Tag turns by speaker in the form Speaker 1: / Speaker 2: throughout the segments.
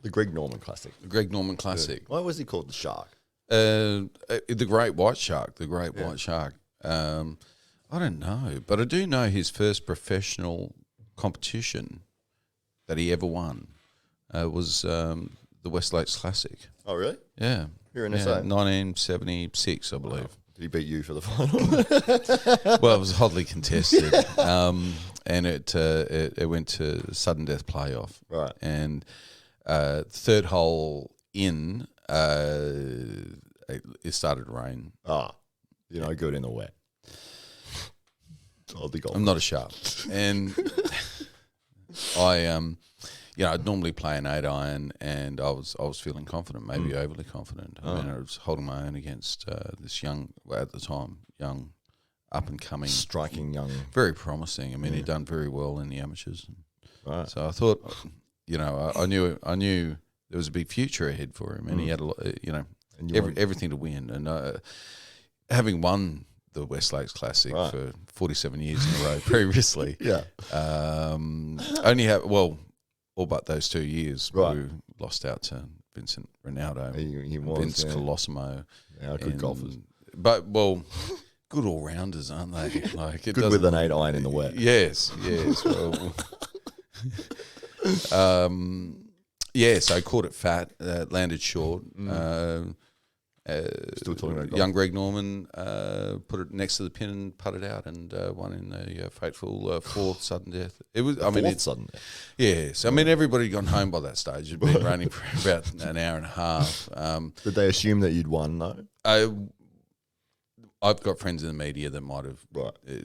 Speaker 1: The Greg Norman Classic.
Speaker 2: The Greg Norman Classic.
Speaker 1: Why was he called the Shark?
Speaker 2: The Great White Shark. The Great White Shark. I don't know, but I do know his first professional competition that he ever won was the West Lakes Classic.
Speaker 1: Oh, really?
Speaker 2: Yeah.
Speaker 1: Here in SA?
Speaker 2: 1976, I believe.
Speaker 1: Did he beat you for the final?
Speaker 2: Well, it was hotly contested, and it went to sudden death playoff.
Speaker 1: Right.
Speaker 2: And third hole in, it started to rain.
Speaker 1: You're no good in the wet.
Speaker 2: I'm not a sharp, and I'd normally play an 8-iron, and I was feeling confident, maybe overly confident. I mean, I was holding my own against this young, at the time, young, up and coming,
Speaker 1: striking young,
Speaker 2: very promising. I mean, he'd done very well in the amateurs.
Speaker 1: Right.
Speaker 2: So I thought, I knew there was a big future ahead for him, and he had a lot, everything to win. And having won the West Lakes Classic for 47 years in a row previously, only have all but those 2 years where we lost out to Vincent Ronaldo, Vince Colosimo.
Speaker 1: Yeah, good golfers.
Speaker 2: But, good all-rounders, aren't they? Like
Speaker 1: good with an 8-iron in the wet.
Speaker 2: Yes. Well, so I caught it fat, landed short.
Speaker 1: Still talking about golf.
Speaker 2: Young Greg Norman put it next to the pin and putted out and won in a fateful fourth sudden death. It was,
Speaker 1: Sudden death.
Speaker 2: Yes, I mean everybody had gone home by that stage. It'd been running for about an hour and a half.
Speaker 1: Did they assume that you'd won though?
Speaker 2: I've got friends in the media that might have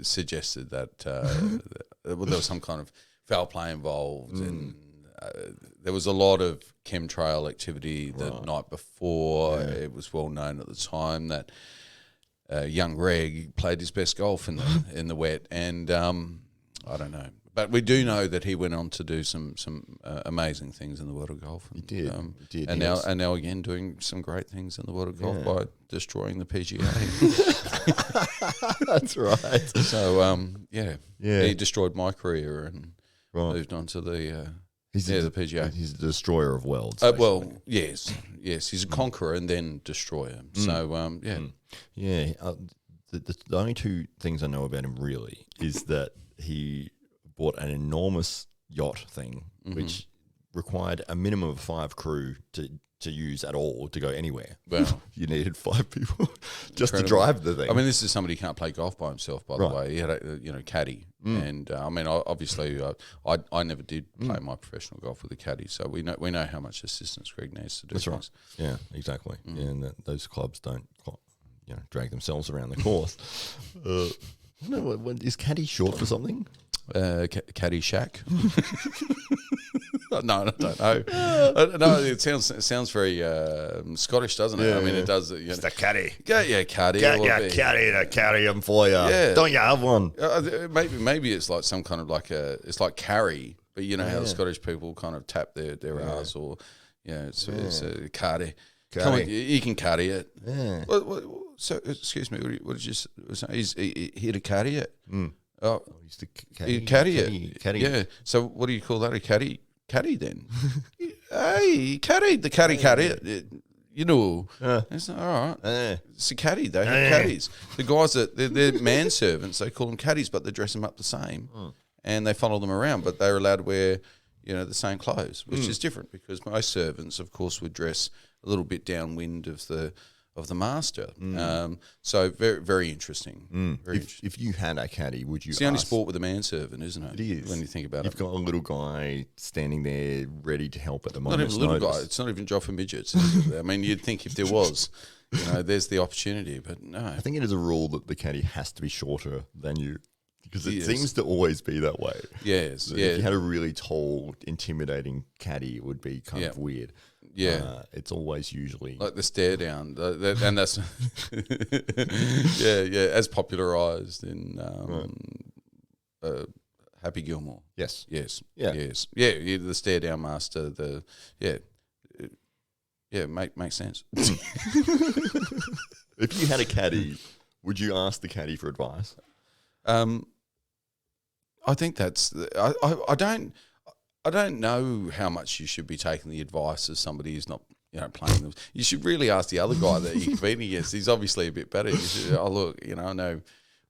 Speaker 2: suggested that there was some kind of foul play involved and. There was a lot of chemtrail activity the night before. Yeah. It was well known at the time that young Greg played his best golf in the wet, and I don't know. But we do know that he went on to do some amazing things in the world of golf.
Speaker 1: He did.
Speaker 2: And now again doing some great things in the world of golf by destroying the PGA.
Speaker 1: That's right.
Speaker 2: So he destroyed my career and moved on to the. The PGA.
Speaker 1: He's a destroyer of worlds.
Speaker 2: Yes. He's a conqueror and then destroyer. So,
Speaker 1: The only two things I know about him really is that he bought an enormous yacht thing, which required a minimum of 5 crew to use at all to go anywhere.
Speaker 2: Well,
Speaker 1: you needed 5 people just to drive the thing.
Speaker 2: I mean, this is somebody who can't play golf by himself, by the way. He had a caddy. And obviously, I never did play my professional golf with a caddy, so we know how much assistance Greg needs to do.
Speaker 1: That's right. Yeah, exactly. Yeah, and those clubs don't, drag themselves around the course. Is caddy short for something?
Speaker 2: Caddy shack. No, I don't know. No, it sounds very Scottish, doesn't it?
Speaker 1: Yeah,
Speaker 2: I mean, it does.
Speaker 1: It's the caddy.
Speaker 2: Yeah, caddy.
Speaker 1: Caddy to carry them for you.
Speaker 2: Yeah.
Speaker 1: Don't you have one?
Speaker 2: Maybe it's like some kind of it's like carry, but you know how the Scottish people kind of tap their ass or it's a caddy. Come on, you can carry it.
Speaker 1: Yeah.
Speaker 2: So excuse me, what did you say? He's here to carry it.
Speaker 1: Oh, he's the
Speaker 2: caddy it.
Speaker 1: Caddy.
Speaker 2: Yeah. So what do you call that? A caddy? Caddy then? Hey, caddy. The caddy it. It's all right. It's a caddy. They have caddies. The guys they're manservants. They call them caddies, but they dress them up the same, and they follow them around. But they're allowed to wear, the same clothes, which is different because most servants, of course, would dress a little bit downwind of the master. So very, very interesting.
Speaker 1: If you had a caddy, would you?
Speaker 2: It's the only sport with a manservant, isn't it?
Speaker 1: It is.
Speaker 2: When you think about
Speaker 1: You've
Speaker 2: it.
Speaker 1: You've got a little guy standing there ready to help at the moment.
Speaker 2: Not even a little guy. It's not even job for midgets. Is it? I mean, you'd think if there was, there's the opportunity, but no.
Speaker 1: I think it is a rule that the caddy has to be shorter than you. Because it seems to always be that way.
Speaker 2: Yes,
Speaker 1: If you had a really tall, intimidating caddy, it would be kind of weird.
Speaker 2: Yeah,
Speaker 1: it's always usually
Speaker 2: like the stare down, and that's as popularized in Happy Gilmore.
Speaker 1: Yes.
Speaker 2: The stare down master. Makes sense.
Speaker 1: If you had a caddy, would you ask the caddy for advice?
Speaker 2: I think that's I don't. I don't know how much you should be taking the advice of somebody who's not, playing them. You should really ask the other guy that you're competing against. He's obviously a bit better. You should, look, I know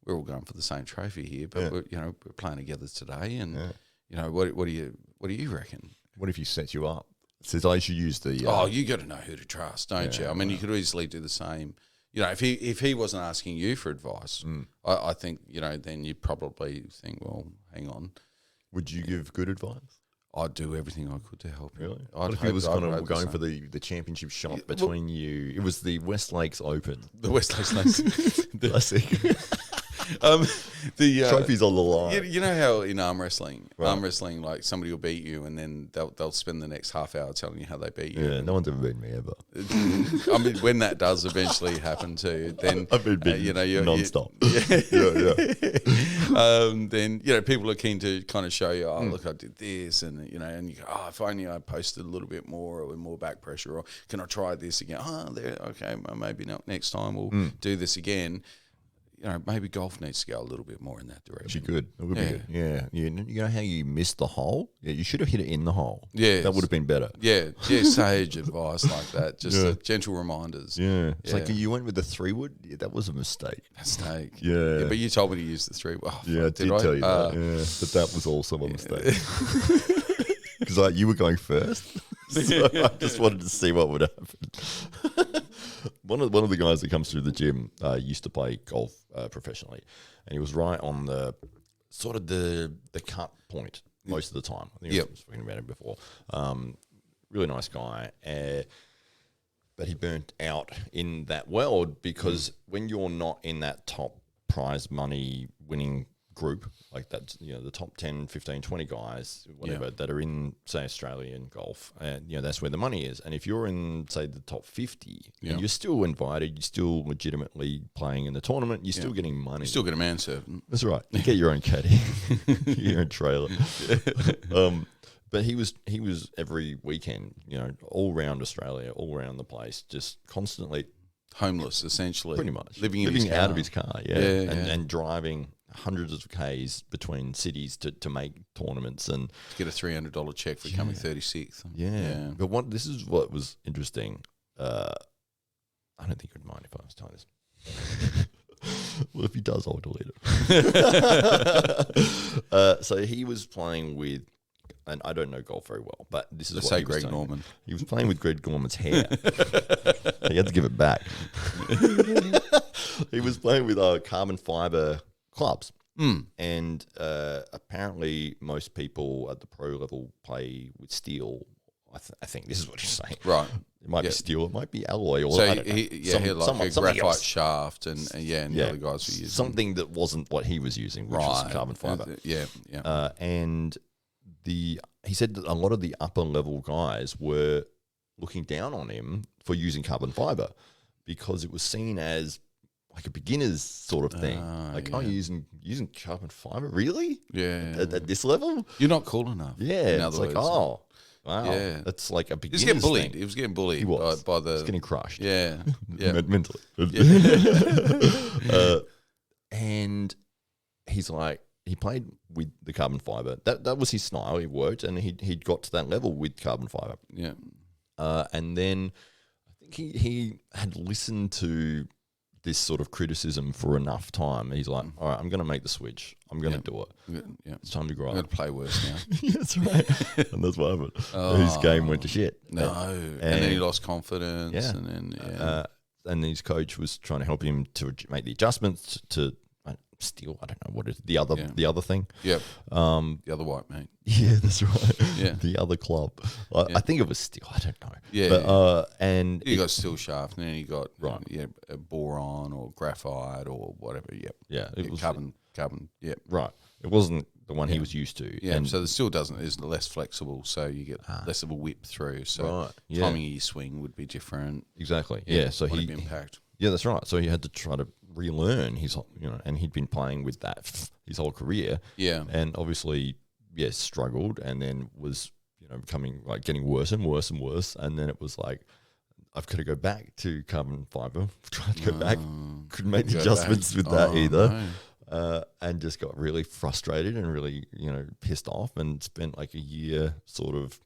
Speaker 2: we're all going for the same trophy here, but we're playing together today, and what do you reckon?
Speaker 1: What if he sets you up? Says I should use the.
Speaker 2: You got to know who to trust, don't you? I mean, you could easily do the same. If he wasn't asking you for advice, I think then you'd probably think, well, hang on.
Speaker 1: Would you give good advice?
Speaker 2: I'd do everything I could to help him.
Speaker 1: Really? What if he was kind of going for the championship shot between you? It was the West Lakes Open.
Speaker 2: The West Lakes
Speaker 1: Classic.
Speaker 2: The
Speaker 1: trophies on the line.
Speaker 2: You know how in arm wrestling, like somebody will beat you and then they'll spend the next half hour telling you how they beat you.
Speaker 1: Yeah, no one's ever beaten me ever.
Speaker 2: I mean, when that does eventually happen to you, then
Speaker 1: I've been beaten non-stop.
Speaker 2: Then people are keen to kind of show you, look, I did this, and and you go, if only I posted a little bit more or with more back pressure, or can I try this again? Okay, maybe not next time. We'll do this again. Maybe golf needs to go a little bit more in that direction.
Speaker 1: Actually, good. It would be good. Yeah. You know how you missed the hole? Yeah, you should have hit it in the hole.
Speaker 2: Yeah.
Speaker 1: That would have been better.
Speaker 2: Yeah. Sage advice like that. Just gentle reminders.
Speaker 1: Yeah. It's like you went with the 3-wood. Yeah, that was a mistake. Yeah.
Speaker 2: But you told me to use the 3-wood. Oh,
Speaker 1: yeah, I did tell you that. Yeah. But that was also a mistake. Because you were going first. So I just wanted to see what would happen. One of the guys that comes through the gym used to play golf professionally, and he was right on the sort of the cut point most of the time. I think I was speaking about him before. Really nice guy, but he burnt out in that world because when you're not in that top prize money winning group, like that's the top 10, 15, 20 guys, whatever, that are in, say, Australian golf, and that's where the money is. And if you're in, say, the top 50, and you're still invited, you're still legitimately playing in the tournament, you're still getting money.
Speaker 2: You still get a manservant.
Speaker 1: That's right. You get your own caddy, your own trailer. But he was every weekend, all around Australia, all around the place, just constantly
Speaker 2: homeless, essentially,
Speaker 1: pretty much
Speaker 2: living
Speaker 1: out of his car, and driving hundreds of Ks between cities to make tournaments and
Speaker 2: to get a $300 check for coming 36th.
Speaker 1: Yeah. But this is what was interesting. I don't think you'd mind if I was telling this. Well, if he does, I'll delete it. So he was playing with, and I don't know golf very well, but this is what he was
Speaker 2: Greg Norman.
Speaker 1: He was playing with Greg Norman's hair. He had to give it back. He was playing with carbon fiber clubs. And apparently most people at the pro level play with steel. I think this is what he's saying.
Speaker 2: Right.
Speaker 1: It might be steel, it might be alloy, or
Speaker 2: so he had like a graphite shaft, and the other guys were using
Speaker 1: something that wasn't what he was using, which was carbon fiber. And he said that a lot of the upper level guys were looking down on him for using carbon fiber because it was seen as like a beginner's sort of thing. You're using carbon fiber, really?
Speaker 2: Yeah.
Speaker 1: At this level,
Speaker 2: you're not cool enough.
Speaker 1: Yeah, it's like wow. Yeah, that's like a beginner's
Speaker 2: He was getting bullied.
Speaker 1: thing.
Speaker 2: He was getting bullied. He
Speaker 1: was.
Speaker 2: by the.
Speaker 1: He was getting crushed.
Speaker 2: Yeah,
Speaker 1: mentally. And he's like, he played with the carbon fiber. That was his style. He worked, and he'd got to that level with carbon fiber.
Speaker 2: Yeah.
Speaker 1: And then I think he had listened to this sort of criticism for enough time. He's like, all right, I'm going to make the switch. I'm going to do it.
Speaker 2: Yeah.
Speaker 1: It's time to grow up.
Speaker 2: I'm going to play worse now.
Speaker 1: Yeah, that's right. And that's what happened. His game went to shit.
Speaker 2: No. And then he lost confidence.
Speaker 1: Yeah.
Speaker 2: And then,
Speaker 1: and his coach was trying to help him to make the adjustments to steel. I don't know what it is. The other thing.
Speaker 2: Yep. The other white mate.
Speaker 1: Yeah, that's right.
Speaker 2: Yeah.
Speaker 1: The other club. I think it was steel. I don't know.
Speaker 2: Yeah.
Speaker 1: But and
Speaker 2: you got steel shaft, and then you got a boron or graphite or whatever. Yep.
Speaker 1: Yeah. It was
Speaker 2: carbon. Yep.
Speaker 1: Right. It wasn't the one he was used to.
Speaker 2: Yeah. And so the steel is less flexible, so you get less of a whip through. So timing of your swing would be different.
Speaker 1: Exactly. Yeah. So
Speaker 2: he impact.
Speaker 1: Yeah, that's right. So he had to try to relearn his, and he'd been playing with that his whole career.
Speaker 2: Yeah.
Speaker 1: And obviously, struggled, and then was, becoming like getting worse and worse and worse. And then it was like, I've got to go back to carbon fiber. Tried to go back, couldn't make the adjustments with that either. and just got really frustrated and really, pissed off, and spent like a year sort of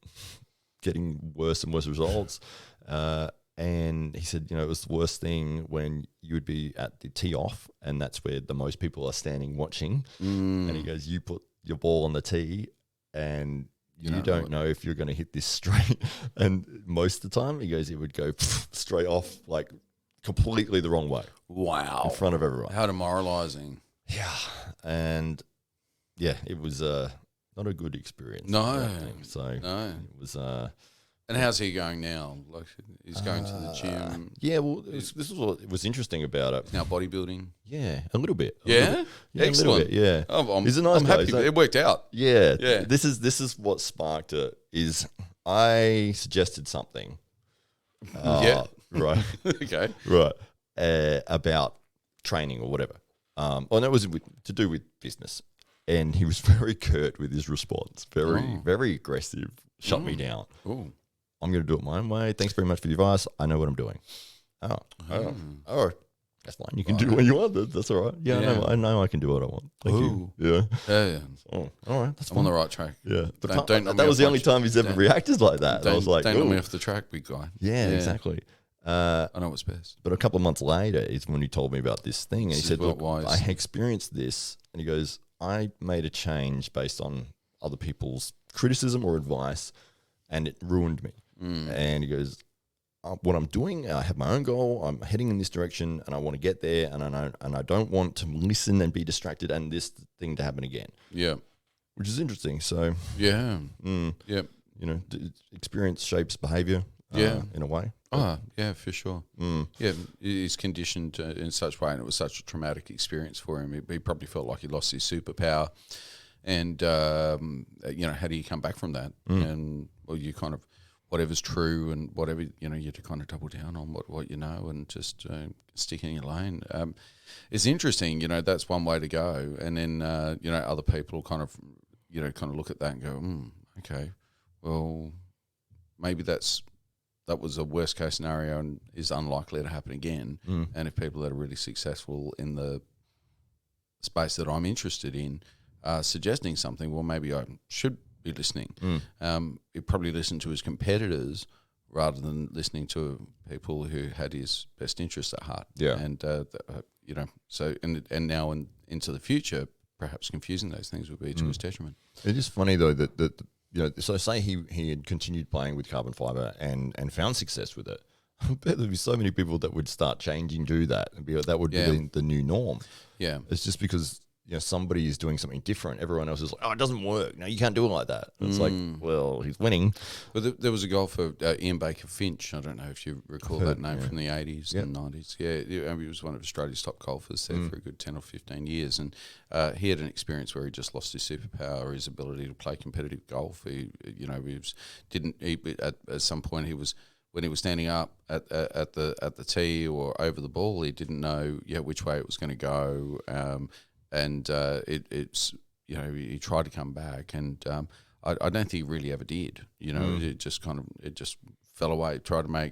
Speaker 1: getting worse and worse results. And he said, it was the worst thing when you would be at the tee off, and that's where the most people are standing watching. And he goes, you put your ball on the tee, and you don't know if you're going to hit this straight. And most of the time, he goes, it would go straight off, like completely the wrong way.
Speaker 2: Wow.
Speaker 1: In front of everyone.
Speaker 2: How demoralizing.
Speaker 1: Yeah. And it was not a good experience.
Speaker 2: No.
Speaker 1: So it was.
Speaker 2: And how's he going now? Like, he's going to the gym.
Speaker 1: Yeah, well, this is what was interesting about it.
Speaker 2: He's now bodybuilding.
Speaker 1: Yeah, a little bit.
Speaker 2: Excellent.
Speaker 1: A little bit, yeah.
Speaker 2: He's
Speaker 1: a nice guy.
Speaker 2: happy. It worked out.
Speaker 1: Yeah. This is what sparked it. Is I suggested something. Right.
Speaker 2: Okay.
Speaker 1: Right. About training or whatever. And that was to do with business. And he was very curt with his response. Very aggressive. Shut me down.
Speaker 2: Ooh.
Speaker 1: I'm going to do it my own way. Thanks very much for the advice. I know what I'm doing. Oh, that's fine. You can do what you want. That's all right. Yeah. I know I can do what I want. Thank you. Yeah. Oh, all right. That's
Speaker 2: I'm on the right track.
Speaker 1: Yeah. But that was the only time he's ever reacted like that. I was like,
Speaker 2: don't knock me off the track, big guy.
Speaker 1: Yeah, exactly.
Speaker 2: I know what's best.
Speaker 1: But a couple of months later is when he told me about this thing. And he said, look,
Speaker 2: wise.
Speaker 1: I experienced this. And he goes, I made a change based on other people's criticism or advice, and it ruined me. And he goes, what I'm doing, I have my own goal. I'm heading in this direction, and I want to get there, and I don't want to listen and be distracted and this thing to happen again.
Speaker 2: Yeah,
Speaker 1: which is interesting. So experience shapes behavior. In a way.
Speaker 2: Yeah, for sure. Yeah, he's conditioned in such a way, and it was such a traumatic experience for him. He probably felt like he lost his superpower. And, how do you come back from that? And, well, you kind of, whatever's true and whatever, you have to kind of double down on what you know and just stick in your lane. It's interesting, that's one way to go. And then, other people kind of look at that and go, okay, well, maybe that was a worst case scenario and is unlikely to happen again. And if people that are really successful in the space that I'm interested in are suggesting something, well, maybe I should be listening. He'd probably listen to his competitors rather than listening to people who had his best interests at heart. Yeah. And, so and now into the future, perhaps confusing those things would be to his detriment.
Speaker 1: It is funny, though, that so say he had continued playing with carbon fiber and found success with it. I bet there'd be so many people that would start changing, do that, and that would be the new norm. Yeah, it's just because somebody is doing something different. Everyone else is like, oh, it doesn't work. No, you can't do it like that. And it's like, well, he's winning.
Speaker 2: But there was a golfer, Ian Baker Finch. I don't know if you recall that name from the 80s and 90s. Yeah, he was one of Australia's top golfers there for a good 10 or 15 years. And he had an experience where he just lost his superpower, his ability to play competitive golf. At some point when he was standing up at the tee or over the ball, he didn't know which way it was going to go. And he tried to come back, and I don't think he really ever did. It just fell away. Tried to make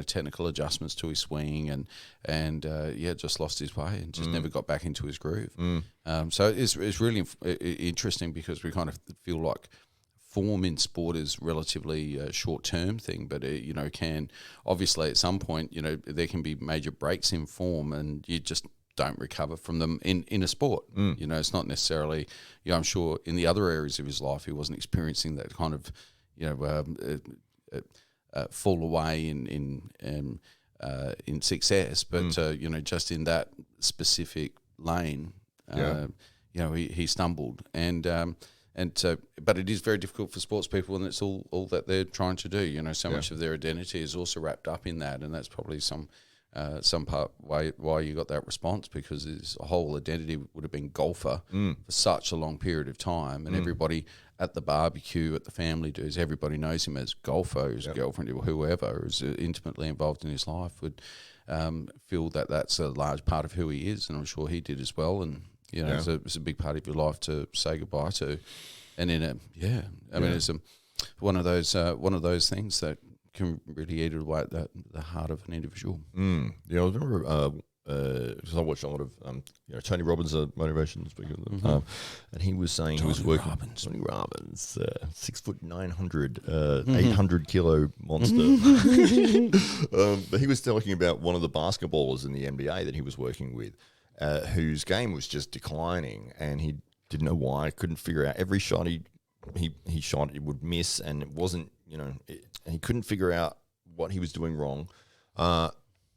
Speaker 2: technical adjustments to his swing, and just lost his way and just never got back into his groove. So it's really interesting because we kind of feel like form in sport is relatively a short-term thing, but it can obviously at some point there can be major breaks in form, and you just don't recover from them in a sport. It's not necessarily, I'm sure in the other areas of his life he wasn't experiencing that kind of, fall away in success, but just in that specific lane, he stumbled, but it is very difficult for sports people, and it's all that they're trying to do. So much of their identity is also wrapped up in that, and that's probably some part why you got that response, because his whole identity would have been golfer for such a long period of time, and everybody at the barbecue, at the family dues, everybody knows him as golfer, his girlfriend or whoever is intimately involved in his life would feel that that's a large part of who he is, and I'm sure he did as well, and it's a big part of your life to say goodbye to, and it's one of those things that can really eat away at the heart of an individual.
Speaker 1: I remember because I watched a lot of Tony Robbins, motivation speaker, and he was saying he was working. Tony Robbins, 6 foot 900, 800 kilo monster. But he was talking about one of the basketballers in the NBA that he was working with, whose game was just declining, and he didn't know why. Couldn't figure out every shot he shot, it would miss, and it wasn't, and he couldn't figure out what he was doing wrong.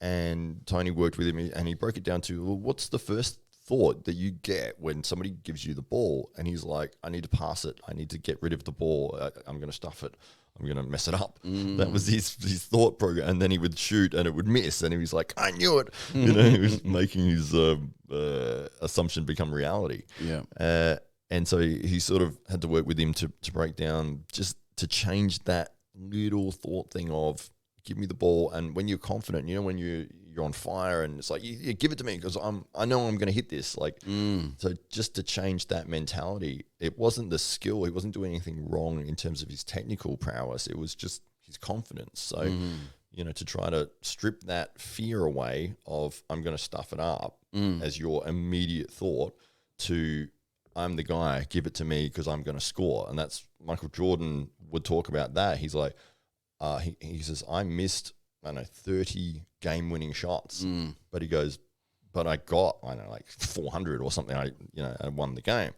Speaker 1: And Tony worked with him, and he broke it down to, well, what's the first thought that you get when somebody gives you the ball? And he's like, I need to pass it. I need to get rid of the ball. I'm going to stuff it. I'm going to mess it up. That was his thought program. And then he would shoot, and it would miss. And he was like, I knew it. He was making his assumption become reality.
Speaker 2: Yeah.
Speaker 1: And so he sort of had to work with him to break down, just to change that little thought thing of, give me the ball. And when you're confident, when you're on fire, and it's like, you give it to me because I know I'm going to hit this. Like, so just to change that mentality, it wasn't the skill. He wasn't doing anything wrong in terms of his technical prowess. It was just his confidence. So, to try to strip that fear away of, I'm going to stuff it up as your immediate thought, to, I'm the guy, give it to me because I'm going to score. And that's, Michael Jordan would talk about that. He's like, he says, I missed, 30 game-winning shots. But he goes, but I got, like 400 or something. I won the game.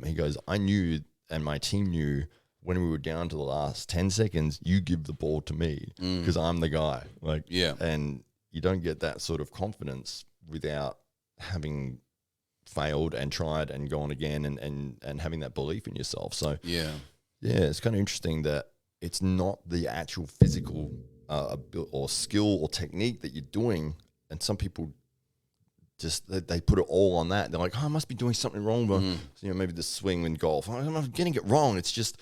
Speaker 1: He goes, I knew, and my team knew, when we were down to the last 10 seconds, you give the ball to me because I'm the guy. Like, and you don't get that sort of confidence without having failed and tried and gone again, and having that belief in yourself. So it's kind of interesting that it's not the actual physical or skill or technique that you're doing. And some people just, they put it all on that. They're like, I must be doing something wrong. But maybe the swing in golf, I'm getting it wrong. It's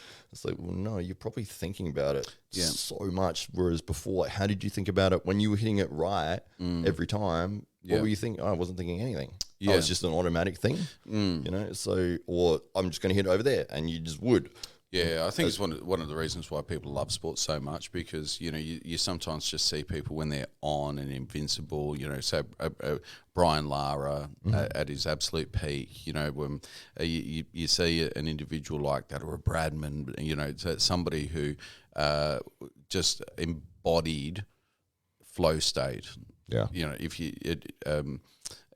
Speaker 1: like, well, no, you're probably thinking about it so much. Whereas before, like, how did you think about it when you were hitting it right every time? What were you thinking? I wasn't thinking anything. It was just an automatic thing, so, or I'm just going to hit it over there, and you just would.
Speaker 2: Yeah, I think it's one of the reasons why people love sports so much, because you sometimes just see people when they're on and invincible. So Brian Lara at his absolute peak. When you see an individual like that, or a Bradman. So somebody who just embodied flow state.
Speaker 1: Yeah.
Speaker 2: If you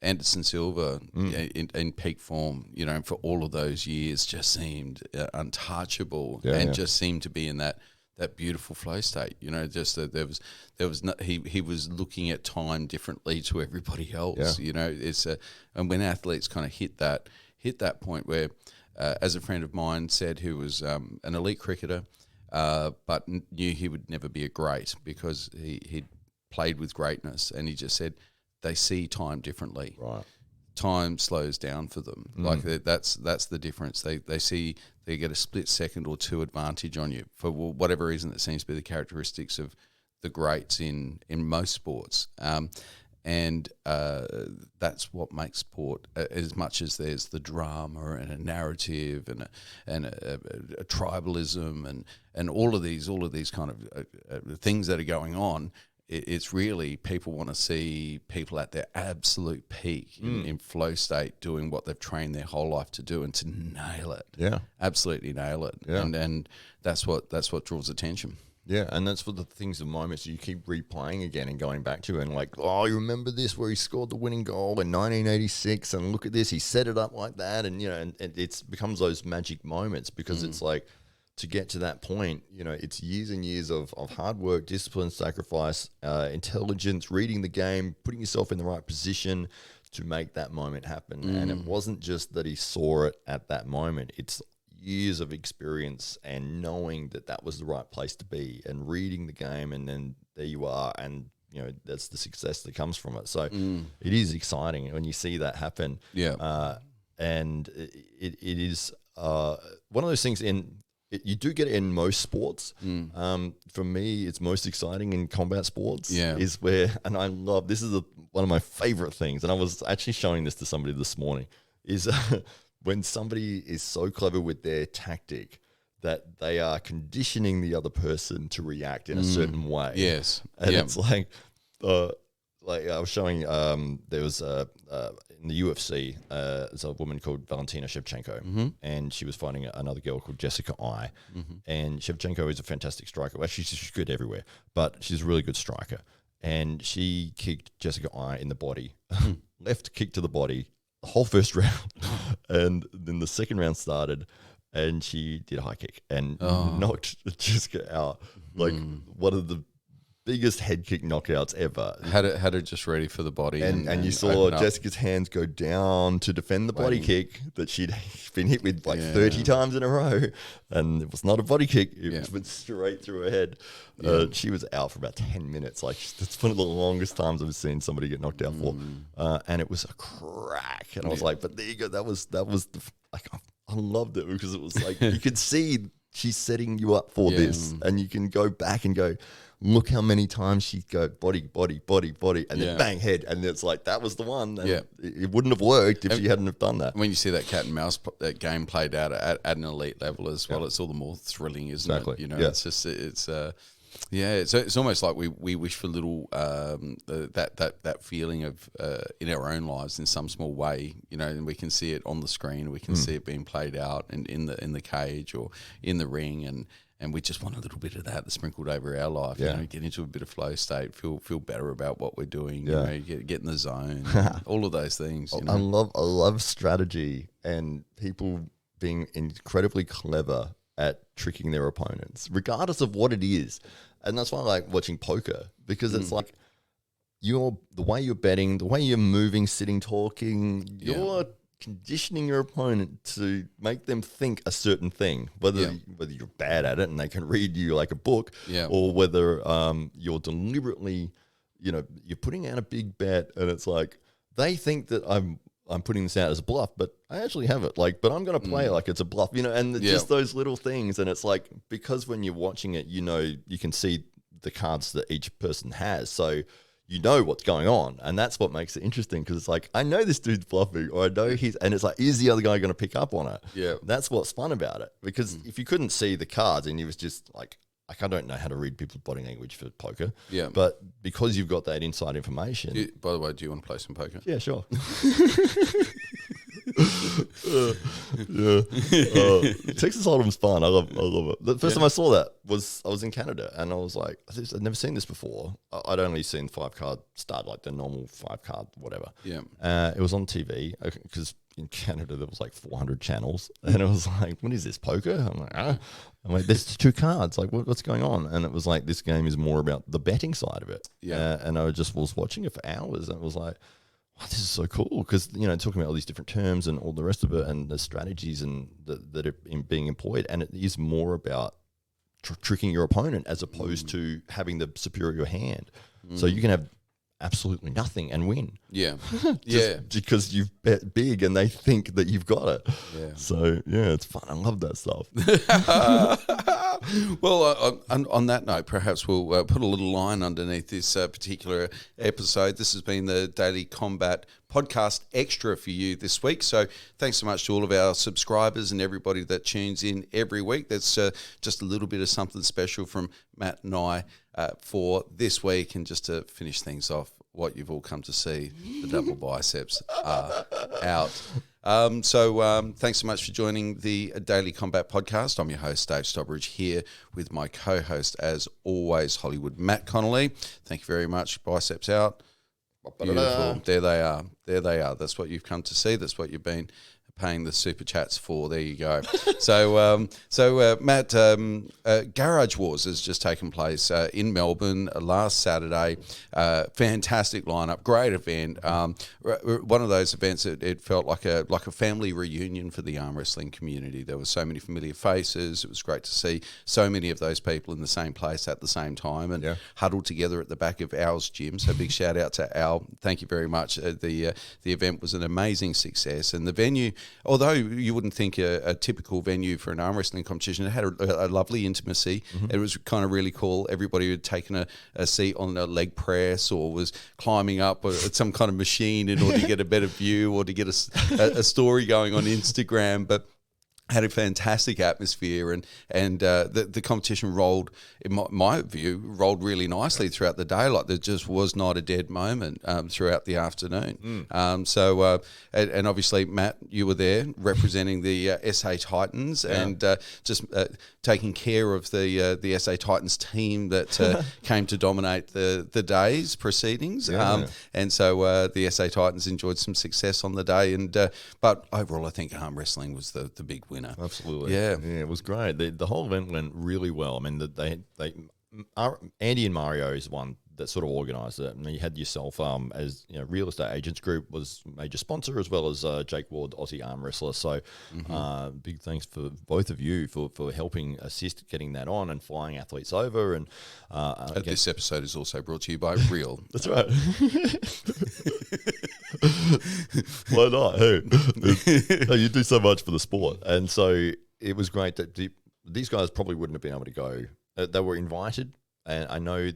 Speaker 2: Anderson Silva in peak form, for all of those years just seemed untouchable, just seemed to be in that beautiful flow state. Just that there was no, he was looking at time differently to everybody else. It's and when athletes kind of hit that point where, as a friend of mine said, who was an elite cricketer, but knew he would never be a great because he'd played with greatness, and he just said, they see time differently.
Speaker 1: Right.
Speaker 2: Time slows down for them. Like that's the difference. They get a split second or two advantage on you for whatever reason. That seems to be the characteristics of the greats in most sports. And that's what makes sport, as much as there's the drama and a narrative and a tribalism and all of these kind of things that are going on. It's really, people want to see people at their absolute peak in flow state, doing what they've trained their whole life to do, and to nail it.
Speaker 1: Yeah,
Speaker 2: absolutely nail it.
Speaker 1: Yeah.
Speaker 2: And that's what draws attention.
Speaker 1: Yeah, and that's for the things, the moments you keep replaying again and going back to, and like, oh, you remember this where he scored the winning goal in 1986, and look at this, he set it up like that, and and it becomes those magic moments, because it's like, to get to that point, it's years and years of hard work, discipline, sacrifice, intelligence, reading the game, putting yourself in the right position to make that moment happen. And it wasn't just that he saw it at that moment. It's years of experience and knowing that was the right place to be, and reading the game, and then there you are, and that's the success that comes from it. So it is exciting when you see that happen.
Speaker 2: Yeah.
Speaker 1: And it is one of those things you do get it in most sports. For me, it's most exciting in combat sports. Is where, and I love, this is one of my favorite things, and I was actually showing this to somebody this morning, is when somebody is so clever with their tactic that they are conditioning the other person to react in a certain way.
Speaker 2: Yes.
Speaker 1: And it's like, like I was showing, there was in the UFC, there's a woman called Valentina Shevchenko, and she was fighting another girl called Jessica Ai. And Shevchenko is a fantastic striker. Well, she's good everywhere, but she's a really good striker. And she kicked Jessica Ai in the body, left kick to the body, the whole first round. And then the second round started, and she did a high kick and knocked Jessica out. Like one of the biggest head kick knockouts ever.
Speaker 2: Had it just ready for the body.
Speaker 1: And you saw Jessica's hands go down to defend the body kick that she'd been hit with like 30 times in a row. And it was not a body kick. It went straight through her head. She was out for about 10 minutes. Like, that's one of the longest times I've seen somebody get knocked out for. And it was a crack. And I was like, but there you go. That was like, I loved it because it was like, you could see she's setting you up for this. And you can go back and go, look how many times she go body, and then bang, head. And it's like, that was the one. And it wouldn't have worked if she hadn't have done that.
Speaker 2: When you see that cat and mouse, that game played out at an elite level as well, it's all the more thrilling, isn't it? You know, it's just, it's almost like we wish for little, that feeling of, in our own lives in some small way, you know, and we can see it on the screen, we can see it being played out and in the cage or in the ring, and we just want a little bit of that sprinkled over our life. You know, get into a bit of flow state, feel better about what we're doing. You know, get in the zone, all of those things. You know?
Speaker 1: I love strategy and people being incredibly clever at tricking their opponents, regardless of what it is. And that's why I like watching poker, because it's like the way you're betting, the way you're moving, sitting, talking, you're conditioning your opponent to make them think a certain thing, whether you're bad at it and they can read you like a book, or whether you're deliberately, you know, you're putting out a big bet and it's like they think that I'm putting this out as a bluff, but I actually have it, like, but I'm going to play it like it's a bluff, you know, and just those little things. And it's like, because when you're watching it, you know, you can see the cards that each person has, so you know what's going on, and that's what makes it interesting, because it's like, I know this dude's bluffing, or I know and it's like, is the other guy going to pick up on it? Yeah, that's what's fun about it, because if you couldn't see the cards and you was just like I don't know how to read people's body language for poker, but because you've got that inside information.
Speaker 2: By the way, do you want to play some poker?
Speaker 1: Yeah, sure. Texas Hold'em's fun. I love it. The first time I saw that was I was in Canada, and I was like, I'd never seen this before. I'd only seen 5-card start, like the normal 5-card whatever. It was on TV because in Canada there was like 400 channels, and it was like, what is this, poker? I'm like, there's 2 cards. Like, what's going on? And it was like, this game is more about the betting side of it. And I just was watching it for hours, and it was like, oh, this is so cool, because, you know, talking about all these different terms and all the rest of it, and the strategies and that are being employed, and it is more about tricking your opponent as opposed to having the superior hand. So you can have absolutely nothing and win. Because you've bet big and they think that you've got it. So it's fun. I love that stuff.
Speaker 2: Well, on that note, perhaps we'll put a little line underneath this particular episode. This has been the Daily Combat Podcast Extra for you this week. So thanks so much to all of our subscribers and everybody that tunes in every week. That's just a little bit of something special from Matt and I for this week. And just to finish things off, what you've all come to see, the double biceps are out. So thanks so much for joining the Daily Combat Podcast. I'm your host, Dave Stockbridge, here with my co-host, as always, Hollywood Matt Connolly. Thank you very much. Biceps out. Beautiful. There they are. There they are. That's what you've come to see. That's what you've been paying the super chats for. There you go. So Matt, Garage Wars has just taken place in Melbourne last Saturday. Fantastic lineup, great event. One of those events, it felt like a family reunion for the arm wrestling community. There were so many familiar faces. It was great to see so many of those people in the same place at the same time and huddled together at the back of Al's gym. So big shout out to Al. Thank you very much. The event was an amazing success, and the venue, although you wouldn't think a typical venue for an arm wrestling competition, it had a lovely intimacy. It was kind of really cool. Everybody had taken a seat on a leg press or was climbing up some kind of machine in order to get a better view or to get a story going on Instagram. But had a fantastic atmosphere, and the competition rolled, in my view, rolled really nicely throughout the day. Like there just was not a dead moment throughout the afternoon. And obviously, Matt, you were there representing the SA Titans and just taking care of the SA Titans team that came to dominate the day's proceedings. And so the SA Titans enjoyed some success on the day, but overall, I think arm wrestling was the big winner.
Speaker 1: Absolutely.
Speaker 2: Yeah,
Speaker 1: it was great. The whole event went really well. I mean, Andy and Mario is one that sort of organised it. And you had yourself as Real Estate Agents Group was major sponsor, as well as Jake Ward, Aussie arm wrestler. So big thanks for both of you for helping assist getting that on and flying athletes over. And
Speaker 2: this episode is also brought to you by Real.
Speaker 1: That's right. Why not? Hey, you do so much for the sport. And so it was great that these guys probably wouldn't have been able to go. They were invited, and I know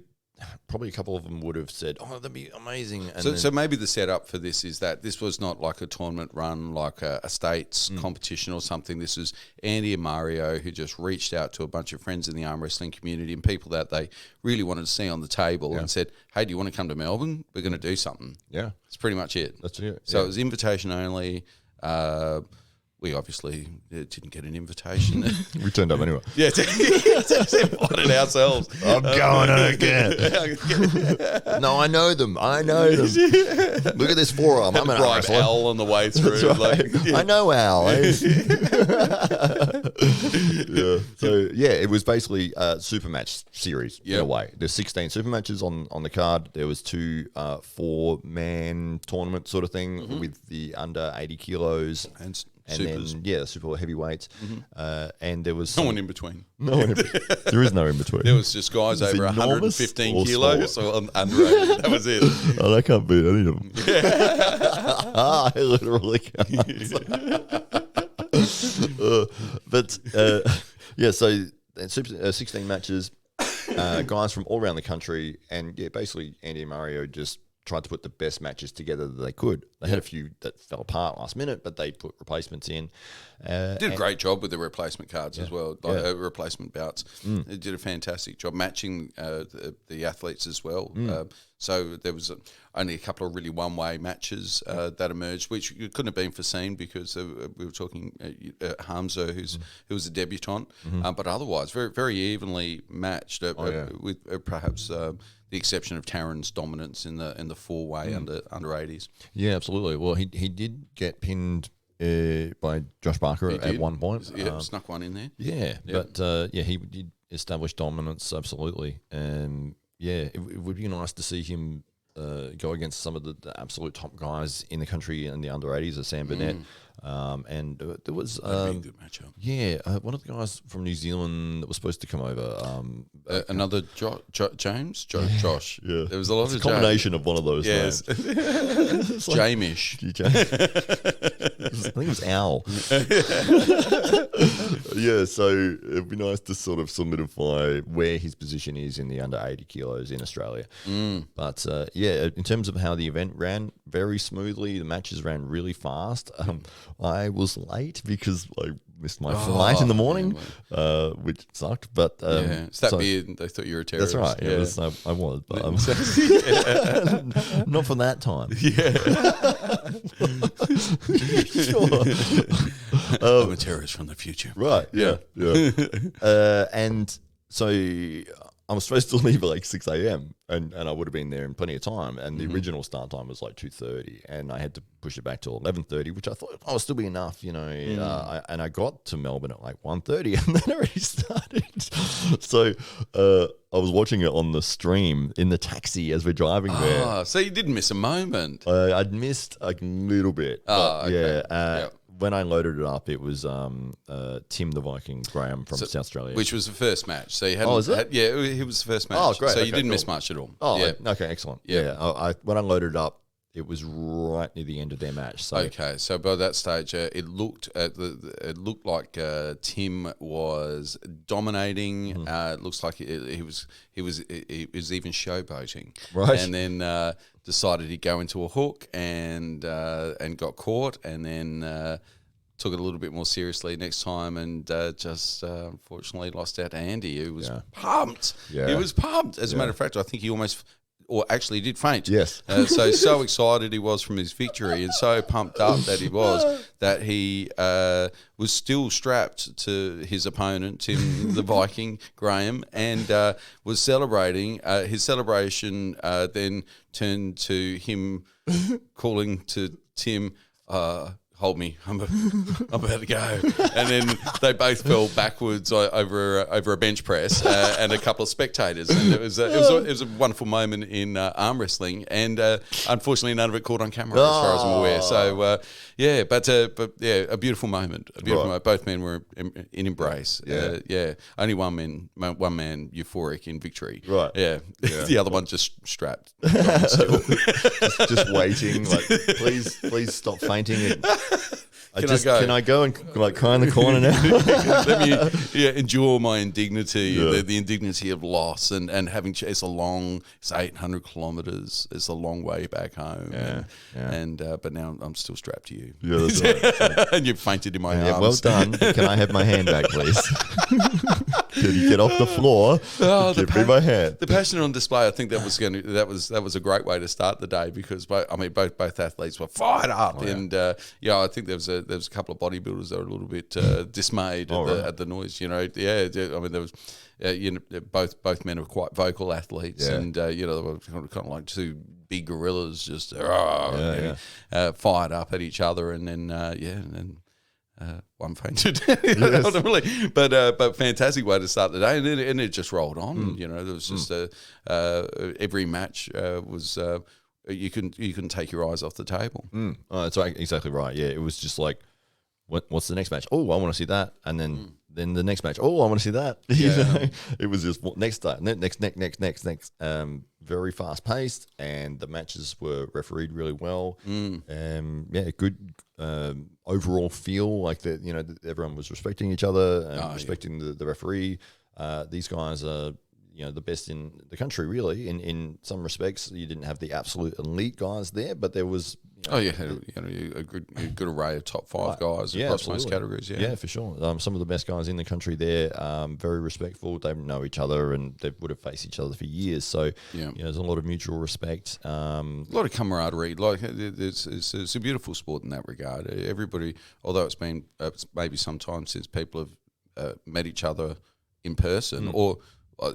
Speaker 1: probably a couple of them would have said, "Oh, that'd be amazing." And
Speaker 2: so maybe the setup for this is that this was not like a tournament run, like a states competition or something. This was Andy and Mario who just reached out to a bunch of friends in the arm wrestling community and people that they really wanted to see on the table and said, "Hey, do you want to come to Melbourne? We're going to do something."
Speaker 1: Yeah,
Speaker 2: that's pretty much it.
Speaker 1: That's it.
Speaker 2: So it was invitation only. We obviously didn't get an invitation.
Speaker 1: We turned up anyway.
Speaker 2: Yeah, invited ourselves.
Speaker 1: I'm going again. No, I know them. Look at this forearm. I'm an
Speaker 2: bribe Al on the way through.
Speaker 1: Right. I know Al. So it was basically a super match series in a way. There's 16 super matches on the card. There was 2 4-man tournament sort of thing with the under 80 kilos and
Speaker 2: supers.
Speaker 1: Then super heavyweights, and there was
Speaker 2: no one in between.
Speaker 1: There is no in between.
Speaker 2: There was just guys over 115 kilos or under 80. That was it.
Speaker 1: Oh, that can't beat any of them. I literally can't. So 16 matches, guys from all around the country, and basically Andy and Mario just tried to put the best matches together that they could. They had a few that fell apart last minute, but they put replacements in.
Speaker 2: Did a great job with the replacement cards as well, replacement bouts. They did a fantastic job matching the athletes as well. So there was only a couple of really one-way matches that emerged, which couldn't have been foreseen because we were talking Hamza, who was a debutant, but otherwise very, very evenly matched with perhaps the exception of Taryn's dominance in the 4-way under 80s.
Speaker 1: Yeah, absolutely. Well, he did get pinned by Josh Barker at one point.
Speaker 2: Yeah, snuck one in there.
Speaker 1: Yeah, but he did establish dominance, absolutely. And it would be nice to see him go against some of the absolute top guys in the country in the under 80s, Sam Burnett. And there was
Speaker 2: That'd be a good matchup.
Speaker 1: Yeah, one of the guys from New Zealand that was supposed to come over.
Speaker 2: Another James? Josh.
Speaker 1: Yeah.
Speaker 2: There was a lot of
Speaker 1: combination of one of those names.
Speaker 2: Jamish.
Speaker 1: I think it was Al. So it'd be nice to sort of solidify where his position is in the under 80 kilos in Australia. But in terms of how the event ran, very smoothly. The matches ran really fast. I was late because I missed my flight in the morning, which sucked. But
Speaker 2: it's that beard. They thought you were a terrorist.
Speaker 1: That's right. Yeah. I was, but not for that time.
Speaker 2: Sure. I'm a terrorist from the future.
Speaker 1: Right. Yeah. And so I was supposed to leave at like 6 a.m. and I would have been there in plenty of time. And the original start time was like 2:30, and I had to push it back to 11:30, which I thought would still be enough, and I got to Melbourne at like 1:30, and then it already started. So I was watching it on the stream in the taxi as we're driving there.
Speaker 2: So you didn't miss a moment.
Speaker 1: I'd missed a little bit. Okay. When I loaded it up, it was Tim the Viking Graham from South Australia,
Speaker 2: which was the first match. So you hadn't.
Speaker 1: Is it?
Speaker 2: He was the first match.
Speaker 1: Oh, great.
Speaker 2: So you didn't miss much at all.
Speaker 1: Oh, okay, excellent. Yeah. When I loaded it up, it was right near the end of their match. So
Speaker 2: so by that stage, it looked like Tim was dominating. It looks like he was even showboating,
Speaker 1: right?
Speaker 2: And then decided he'd go into a hook and got caught, and then took it a little bit more seriously next time, and just unfortunately lost out to Andy, who was pumped.
Speaker 1: Yeah.
Speaker 2: He was pumped. As a matter of fact, I think he almost, or actually did faint.
Speaker 1: Yes.
Speaker 2: So excited he was from his victory, and so pumped up that he was still strapped to his opponent, Tim the Viking, Graham, and was celebrating. His celebration then turned to him calling to Tim, hold me, I'm about to go. And then they both fell backwards over a bench press and a couple of spectators. And it was a wonderful moment in arm wrestling. And unfortunately, none of it caught on camera, as far as I'm aware. So, a beautiful moment. A beautiful moment. Both men were in embrace. Only one man euphoric in victory.
Speaker 1: Right.
Speaker 2: Yeah. The other one just strapped.
Speaker 1: just waiting, like, please stop fainting. Can I go and like cry in the corner now?
Speaker 2: Let me endure my indignity, the indignity of loss, and having it's 800 kilometres. It's a long way back home. But now I'm still strapped to you.
Speaker 1: Yeah, that's right.
Speaker 2: And you've fainted in my arms.
Speaker 1: Well done. Can I have my hand back, please? Can you get off the floor? Give me my hand.
Speaker 2: The passion on display. I think that was a great way to start the day, because both athletes were fired up, and I think there was a couple of bodybuilders that were a little bit dismayed at the noise. I mean, there was both men are quite vocal athletes, and they were kind of like two big gorillas just fired up at each other, and then. One fainted, ultimately, but fantastic way to start the day, and it just rolled on. There was just every match was you can take your eyes off the table.
Speaker 1: That's right, exactly right. Yeah, it was just like, what's the next match? Oh, I want to see that, and then the next match. Oh, I want to see that. It was just next time, next. Very fast paced, and the matches were refereed really well. Good overall feel, like that. Everyone was respecting each other and respecting the referee. These guys are the best in the country, really. In some respects, you didn't have the absolute elite guys there, but there was a good array of top five guys across most categories. Yeah, for sure. Some of the best guys in the country there. Very respectful. They know each other, and they would have faced each other for years. So there's a lot of mutual respect. A
Speaker 2: lot of camaraderie. Like it's a beautiful sport in that regard. Everybody, although it's been maybe some time since people have met each other in person, or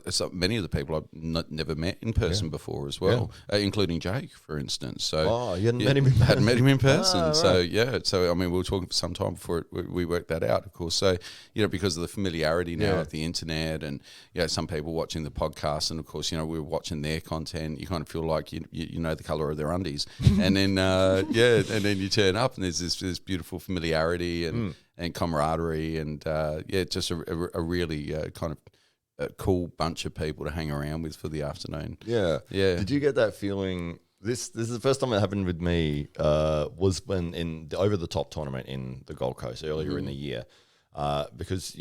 Speaker 2: so many of the people I've never met in person before as well, including Jake, for instance. So,
Speaker 1: you hadn't met him in person?
Speaker 2: Hadn't met him in person.
Speaker 1: Right.
Speaker 2: So I mean, we were talking for some time before we worked that out, of course. So, because of the familiarity now of the internet, and some people watching the podcast, and of course, we're watching their content. You kind of feel like you know the colour of their undies, and then and then you turn up, and there's this beautiful familiarity and camaraderie, and just a really kind of a cool bunch of people to hang around with for the afternoon. Yeah.
Speaker 1: Did you get that feeling? This is the first time it happened with me. Was when in the Over the Top tournament in the Gold Coast earlier in the year, because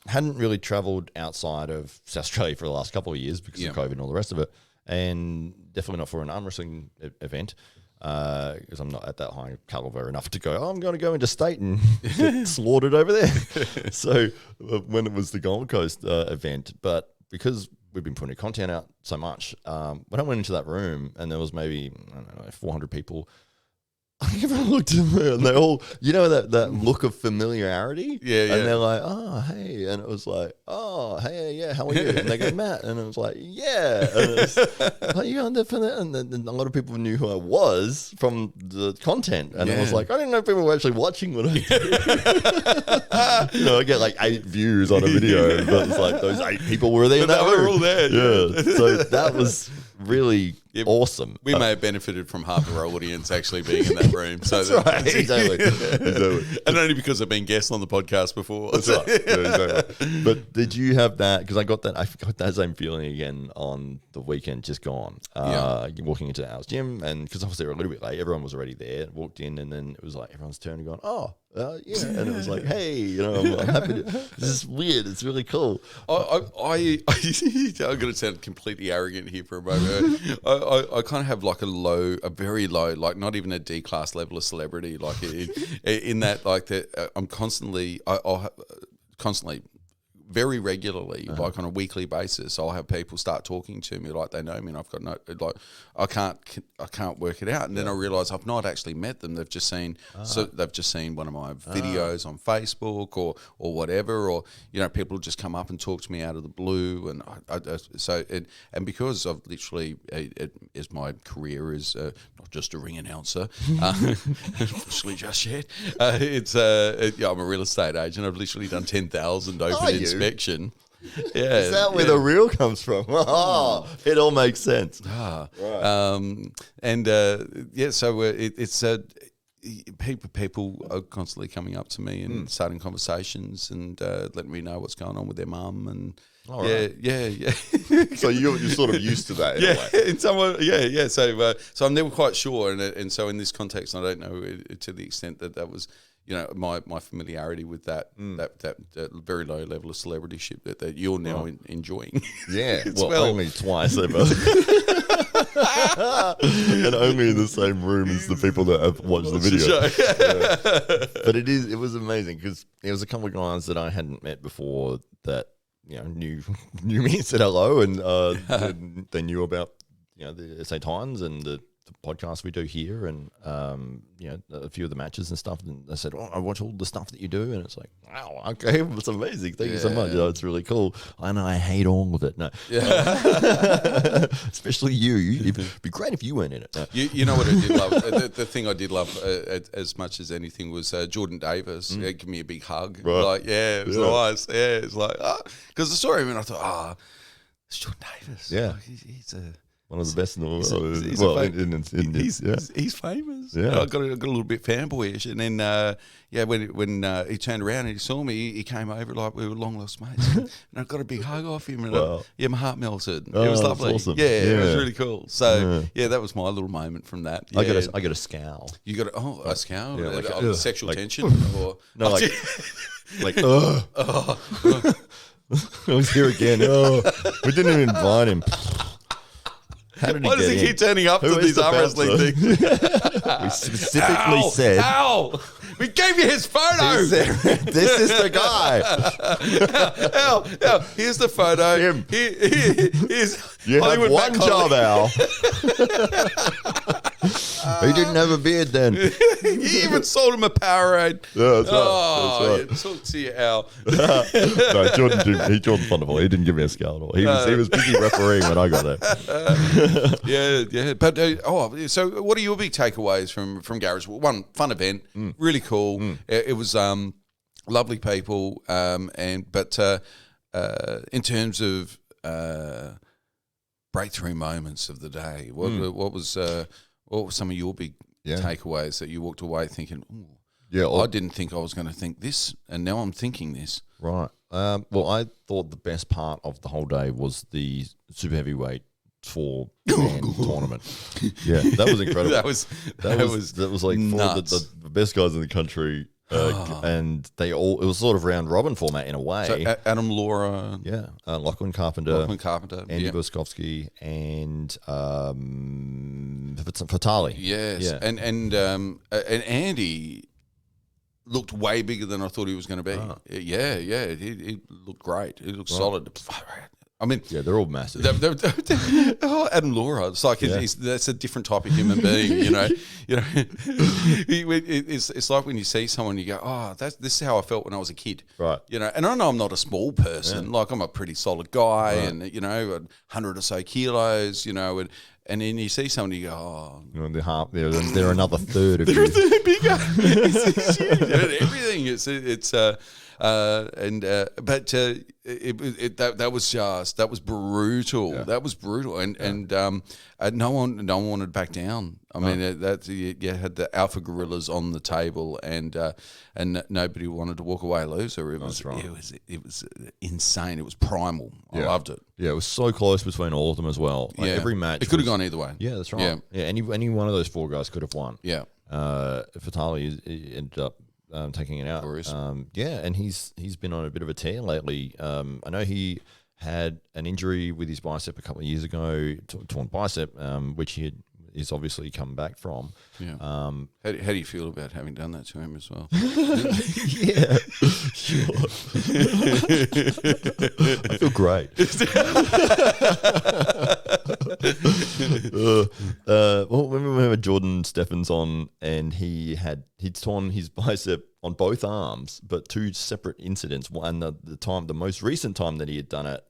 Speaker 1: hadn't really travelled outside of South Australia for the last couple of years because of COVID and all the rest of it, and definitely not for an arm wrestling event. Because I'm not at that high caliber enough to go, I'm going to go into state and get slaughtered over there. So when it was the Gold Coast event, but because we've been putting content out so much, when I went into that room and there was maybe, 400 people, I think everyone looked at me and they all, that look of familiarity. Yeah. And they're like, oh, hey. And it was like, oh, hey, yeah, how are you? And they go, Matt. And it was like, yeah. And it's like, you on there for that? And then a lot of people knew who I was from the content. And it was like, I didn't know people were actually watching what I did. I get like 8 views on a video, but it's like those 8 people were there in that room. They were all there. Yeah. So that was really awesome.
Speaker 2: We may have benefited from half of our audience actually being in that room. So
Speaker 1: that's right. Exactly.
Speaker 2: And only because I've been guest on the podcast before.
Speaker 1: That's right. Yeah, exactly. But did you have that? Because I got that same feeling again on the weekend just gone. Walking into Al's gym, and because I was there a little bit late, everyone was already there. Walked in, and then it was like everyone's turn and gone, and it was like, hey, I'm happy. This is weird. It's really cool.
Speaker 2: I'm going to sound completely arrogant here for a moment. I kind of have like a very low, like not even a D class level of celebrity, like in that, like that I'm constantly, I'll constantly, very regularly, like on a weekly basis, I'll have people start talking to me like they know me, and I've got no, like I can't work it out, and then I realise I've not actually met them. They've just seen they've just seen one of my videos on Facebook or whatever, or people just come up and talk to me out of the blue, and and because I've literally as my career is not just a ring announcer, literally just yet, I'm a real estate agent. I've literally done 10,000 open inspection. Yeah,
Speaker 1: is that where the real comes from? Oh, it all makes sense.
Speaker 2: Right. So it's people are constantly coming up to me and starting conversations and letting me know what's going on with their mum and. Yeah.
Speaker 1: So you're sort of used to that, in a way.
Speaker 2: In some way, yeah. So I'm never quite sure, and so in this context, I don't know to the extent that was. My familiarity with that very low level of celebrityship that you're now enjoying.
Speaker 1: Yeah, only twice ever. And only in the same room as the people that have watched the video. But it was amazing because there was a couple of guys that I hadn't met before that knew me and said hello, and they knew about the SA Titans and the podcast we do here, and a few of the matches and stuff, and they said, I watch all the stuff that you do, and it's like, wow, okay, it's amazing, thank you so much, it's really cool, and I hate all of it. Especially you. It'd be great if you weren't in it.
Speaker 2: You know what I did love, the thing I did love as much as anything was Jordan Davis give me a big hug, like it was nice, it's like because the story, I thought it's Jordan Davis, he's
Speaker 1: one of the best in the world.
Speaker 2: He's famous.
Speaker 1: Yeah.
Speaker 2: I got a little bit fanboyish, and then when he turned around and he saw me, he came over like we were long lost mates, and I got a big hug off him, and my heart melted. It was lovely.
Speaker 1: Awesome.
Speaker 2: It was really cool. So that was my little moment from that.
Speaker 1: I got a scowl.
Speaker 2: You got a scowl?
Speaker 1: Like
Speaker 2: sexual tension, or
Speaker 1: no, like I was here again. We didn't even invite him.
Speaker 2: Why does he keep turning up to these arm wrestling things?
Speaker 1: We specifically said...
Speaker 2: Ow! We gave you his photo!
Speaker 1: This is the guy!
Speaker 2: Al, here's the photo.
Speaker 1: Him.
Speaker 2: Here's
Speaker 1: you
Speaker 2: Hollywood
Speaker 1: have one job, Al. He didn't have a beard then.
Speaker 2: He even sold him a Powerade.
Speaker 1: Yeah, that's right.
Speaker 2: Yeah, talk to you, Al.
Speaker 1: No, Jordan's wonderful. He didn't give me a scowl at all. He was busy refereeing when I got there.
Speaker 2: Yeah. But so what are your big takeaways from Garage? One, fun event, really cool. It was lovely people, but in terms of breakthrough moments of the day, what were some of your big takeaways that you walked away thinking, I didn't think I was going to think this, and now I'm thinking this.
Speaker 1: Right. Well, I thought the best part of the whole day was the super heavyweight 4-man tournament. Yeah, that was incredible. That was like
Speaker 2: nuts.
Speaker 1: the best guys in the country. And it was sort of round robin format in a way.
Speaker 2: So Adam Laura,
Speaker 1: Lachlan Carpenter, Andy
Speaker 2: yeah.
Speaker 1: Boskovski, and Fatali.
Speaker 2: Yes,
Speaker 1: yeah.
Speaker 2: and Andy looked way bigger than I thought he was going to be. Yeah, he looked great. He looked solid. I mean,
Speaker 1: they're all massive.
Speaker 2: Adam Laura, it's like that's a different type of human being, you know. It's like when you see someone, you go, this is how I felt when I was a kid,
Speaker 1: right?
Speaker 2: You know, and I know I'm not a small person, like I'm a pretty solid guy, and 100 or so kilos, and then you see someone, you go,
Speaker 1: they're another third of you.
Speaker 2: They're bigger. It's huge. Everything. That was brutal. Yeah. That was brutal, and no one wanted to back down. I mean, you had the alpha gorillas on the table, and nobody wanted to walk away a loser. It was insane. It was primal. I loved it.
Speaker 1: Yeah, it was so close between all of them as well. Like every match,
Speaker 2: it could have gone either way.
Speaker 1: Yeah, that's right. Yeah, any one of those four guys could have won.
Speaker 2: Yeah,
Speaker 1: Fatali ended up taking it out. And he's been on a bit of a tear lately. I know he had an injury with his bicep a couple of years ago, torn bicep, which is obviously come back from.
Speaker 2: Yeah. How do you feel about having done that to him as well?
Speaker 1: Yeah, sure. I feel great. Well, remember Jordan Steffens on, and he'd torn his bicep on both arms, but two separate incidents. One, the most recent time that he had done it,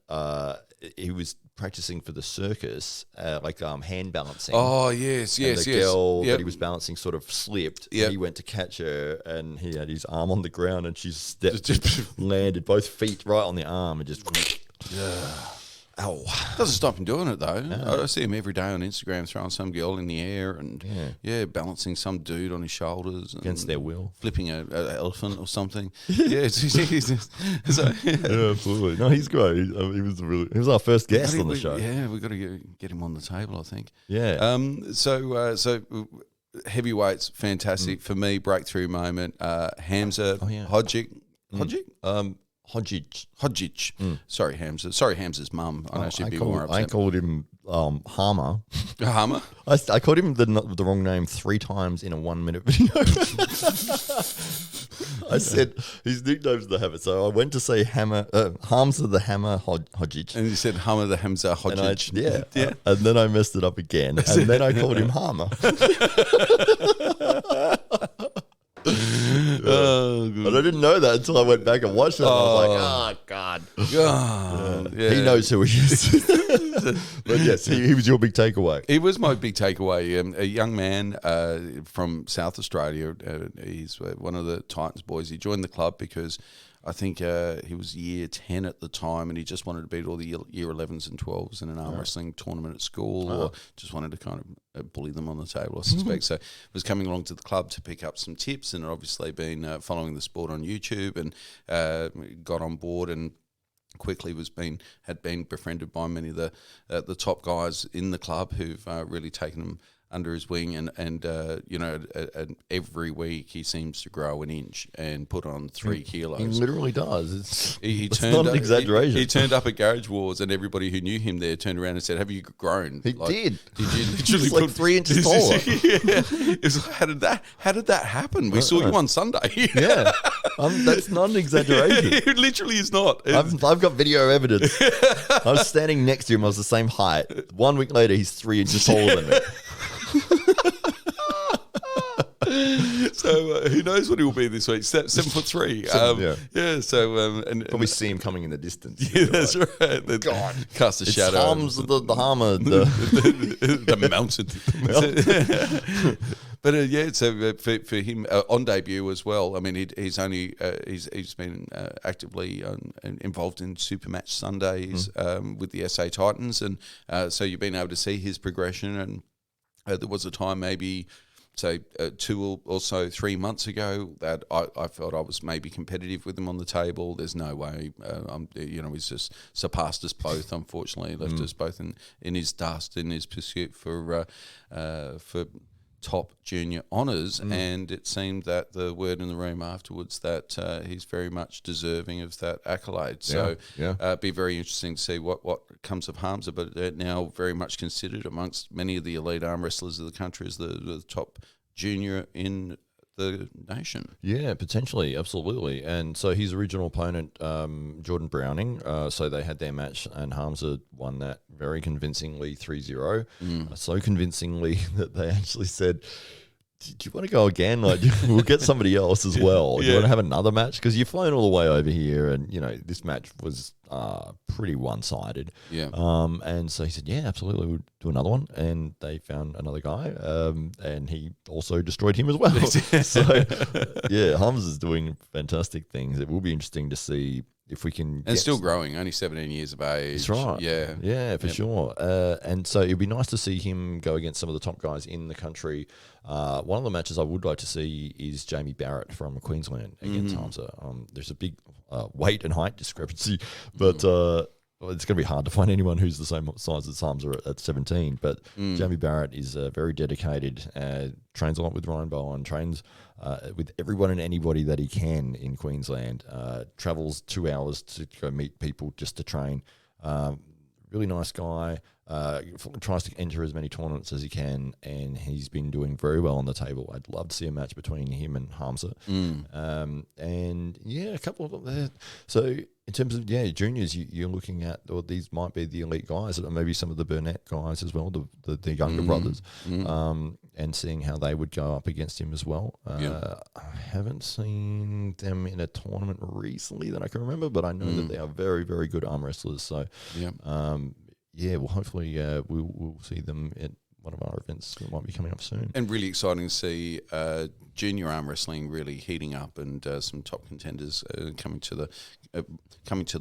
Speaker 1: he was practicing for the circus, hand balancing.
Speaker 2: Oh, yes.
Speaker 1: The girl that he was balancing sort of slipped.
Speaker 2: Yep.
Speaker 1: He went to catch her, and he had his arm on the ground, and she landed both feet right on the arm and just. Ow.
Speaker 2: Doesn't stop him doing it, though. No. I see him every day on Instagram throwing some girl in the air and balancing some dude on his shoulders.
Speaker 1: Against their will.
Speaker 2: Flipping an elephant or something. Yeah,
Speaker 1: absolutely. No, he's great. He was our first guest on the show.
Speaker 2: Yeah, we've got to get him on the table, I think.
Speaker 1: Yeah.
Speaker 2: So heavyweights, fantastic. For me, breakthrough moment, Hamza Hodgic. Hodgic. Sorry, Hamza. Sorry, Hamza's mum. I know she'd be more upset.
Speaker 1: I called him Harmer.
Speaker 2: Harmer?
Speaker 1: I called him the wrong name 3 times in a 1-minute video. I said his nickname's the Hammer, so I went to say Hamza the Hammer Hodgic.
Speaker 2: And you said Hammer the Hamza Hodgic.
Speaker 1: And then I messed it up again, and then I called him Harmer. But I didn't know that until I went back and watched it. And I was like, oh, God. Yeah. He knows who he is. But yes, he was your big takeaway.
Speaker 2: He was my big takeaway. A young man from South Australia. He's one of the Titans boys. He joined the club because I think he was year 10 at the time, and he just wanted to beat all the year 11s and 12s in an arm wrestling tournament at school, or just wanted to kind of bully them on the table, I suspect. So was coming along to the club to pick up some tips, and had obviously been following the sport on YouTube, and got on board and quickly had been befriended by many of the top guys in the club who've really taken him under his wing, and every week he seems to grow an inch and put on 3 kilos.
Speaker 1: He literally does.
Speaker 2: It's
Speaker 1: not an exaggeration.
Speaker 2: He turned up at Garage Wars, and everybody who knew him there turned around and said, "Have you grown?"
Speaker 1: He did.
Speaker 2: Did you literally
Speaker 1: put 3 inches taller?
Speaker 2: It's like, how did that happen? We saw you on Sunday.
Speaker 1: Yeah, that's not an exaggeration.
Speaker 2: It literally is not.
Speaker 1: I've got video evidence. I was standing next to him. I was the same height. 1 week later, he's 3 inches taller than me.
Speaker 2: So who knows what he will be this week? 7'3". So and
Speaker 1: probably see him coming in the distance.
Speaker 2: Yeah, that's right.
Speaker 1: God,
Speaker 2: cast a shadow.
Speaker 1: Harms the Harmer,
Speaker 2: the mountain. But so for him on debut as well. I mean, he's been actively involved in Supermatch Sundays with the SA Titans, and so you've been able to see his progression. And there was a time maybe, say 2 or so 3 months ago, that I felt I was maybe competitive with him on the table. There's no way, he's just surpassed us both. Unfortunately, left us both in his dust in his pursuit for top junior honours, and it seemed that the word in the room afterwards that he's very much deserving of that accolade. So be very interesting to see what comes of Hamza, but now very much considered amongst many of the elite arm wrestlers of the country as the top junior in the nation.
Speaker 1: Yeah, potentially, absolutely. And so his original opponent, Jordan Browning, so they had their match, and Hamza won that very convincingly 3-0. So convincingly that they actually said, do you want to go again? Like, we'll get somebody else as well. Do you want to have another match? Because you've flown all the way over here, and this match was pretty one-sided.
Speaker 2: Yeah.
Speaker 1: And so he said, yeah, absolutely, we'll do another one. And they found another guy, and he also destroyed him as well. So yeah, Hamza's doing fantastic things. It will be interesting to see if we can.
Speaker 2: And still growing, only 17 years of age.
Speaker 1: That's right.
Speaker 2: Yeah.
Speaker 1: Yeah, for sure. And so it'd be nice to see him go against some of the top guys in the country. One of the matches I would like to see is Jamie Barrett from Queensland against Hamza. There's a big weight and height discrepancy, but it's going to be hard to find anyone who's the same size as Hamza at 17. But Jamie Barrett is very dedicated, trains a lot with Ryan Bowen, trains with everyone and anybody that he can in Queensland, travels 2 hours to go meet people just to train. Really nice guy. Tries to enter as many tournaments as he can, and he's been doing very well on the table. I'd love to see a match between him and Hamza. And yeah, a couple of them there. So in terms of juniors, you're looking at, or these might be the elite guys, maybe some of the Burnett guys as well, the younger brothers, and seeing how they would go up against him as well. I haven't seen them in a tournament recently that I can remember, but I know that they are very, very good arm wrestlers. So well, hopefully we'll see them at one of our events that might be coming up soon.
Speaker 2: And really exciting to see junior arm wrestling really heating up, and some top contenders coming to the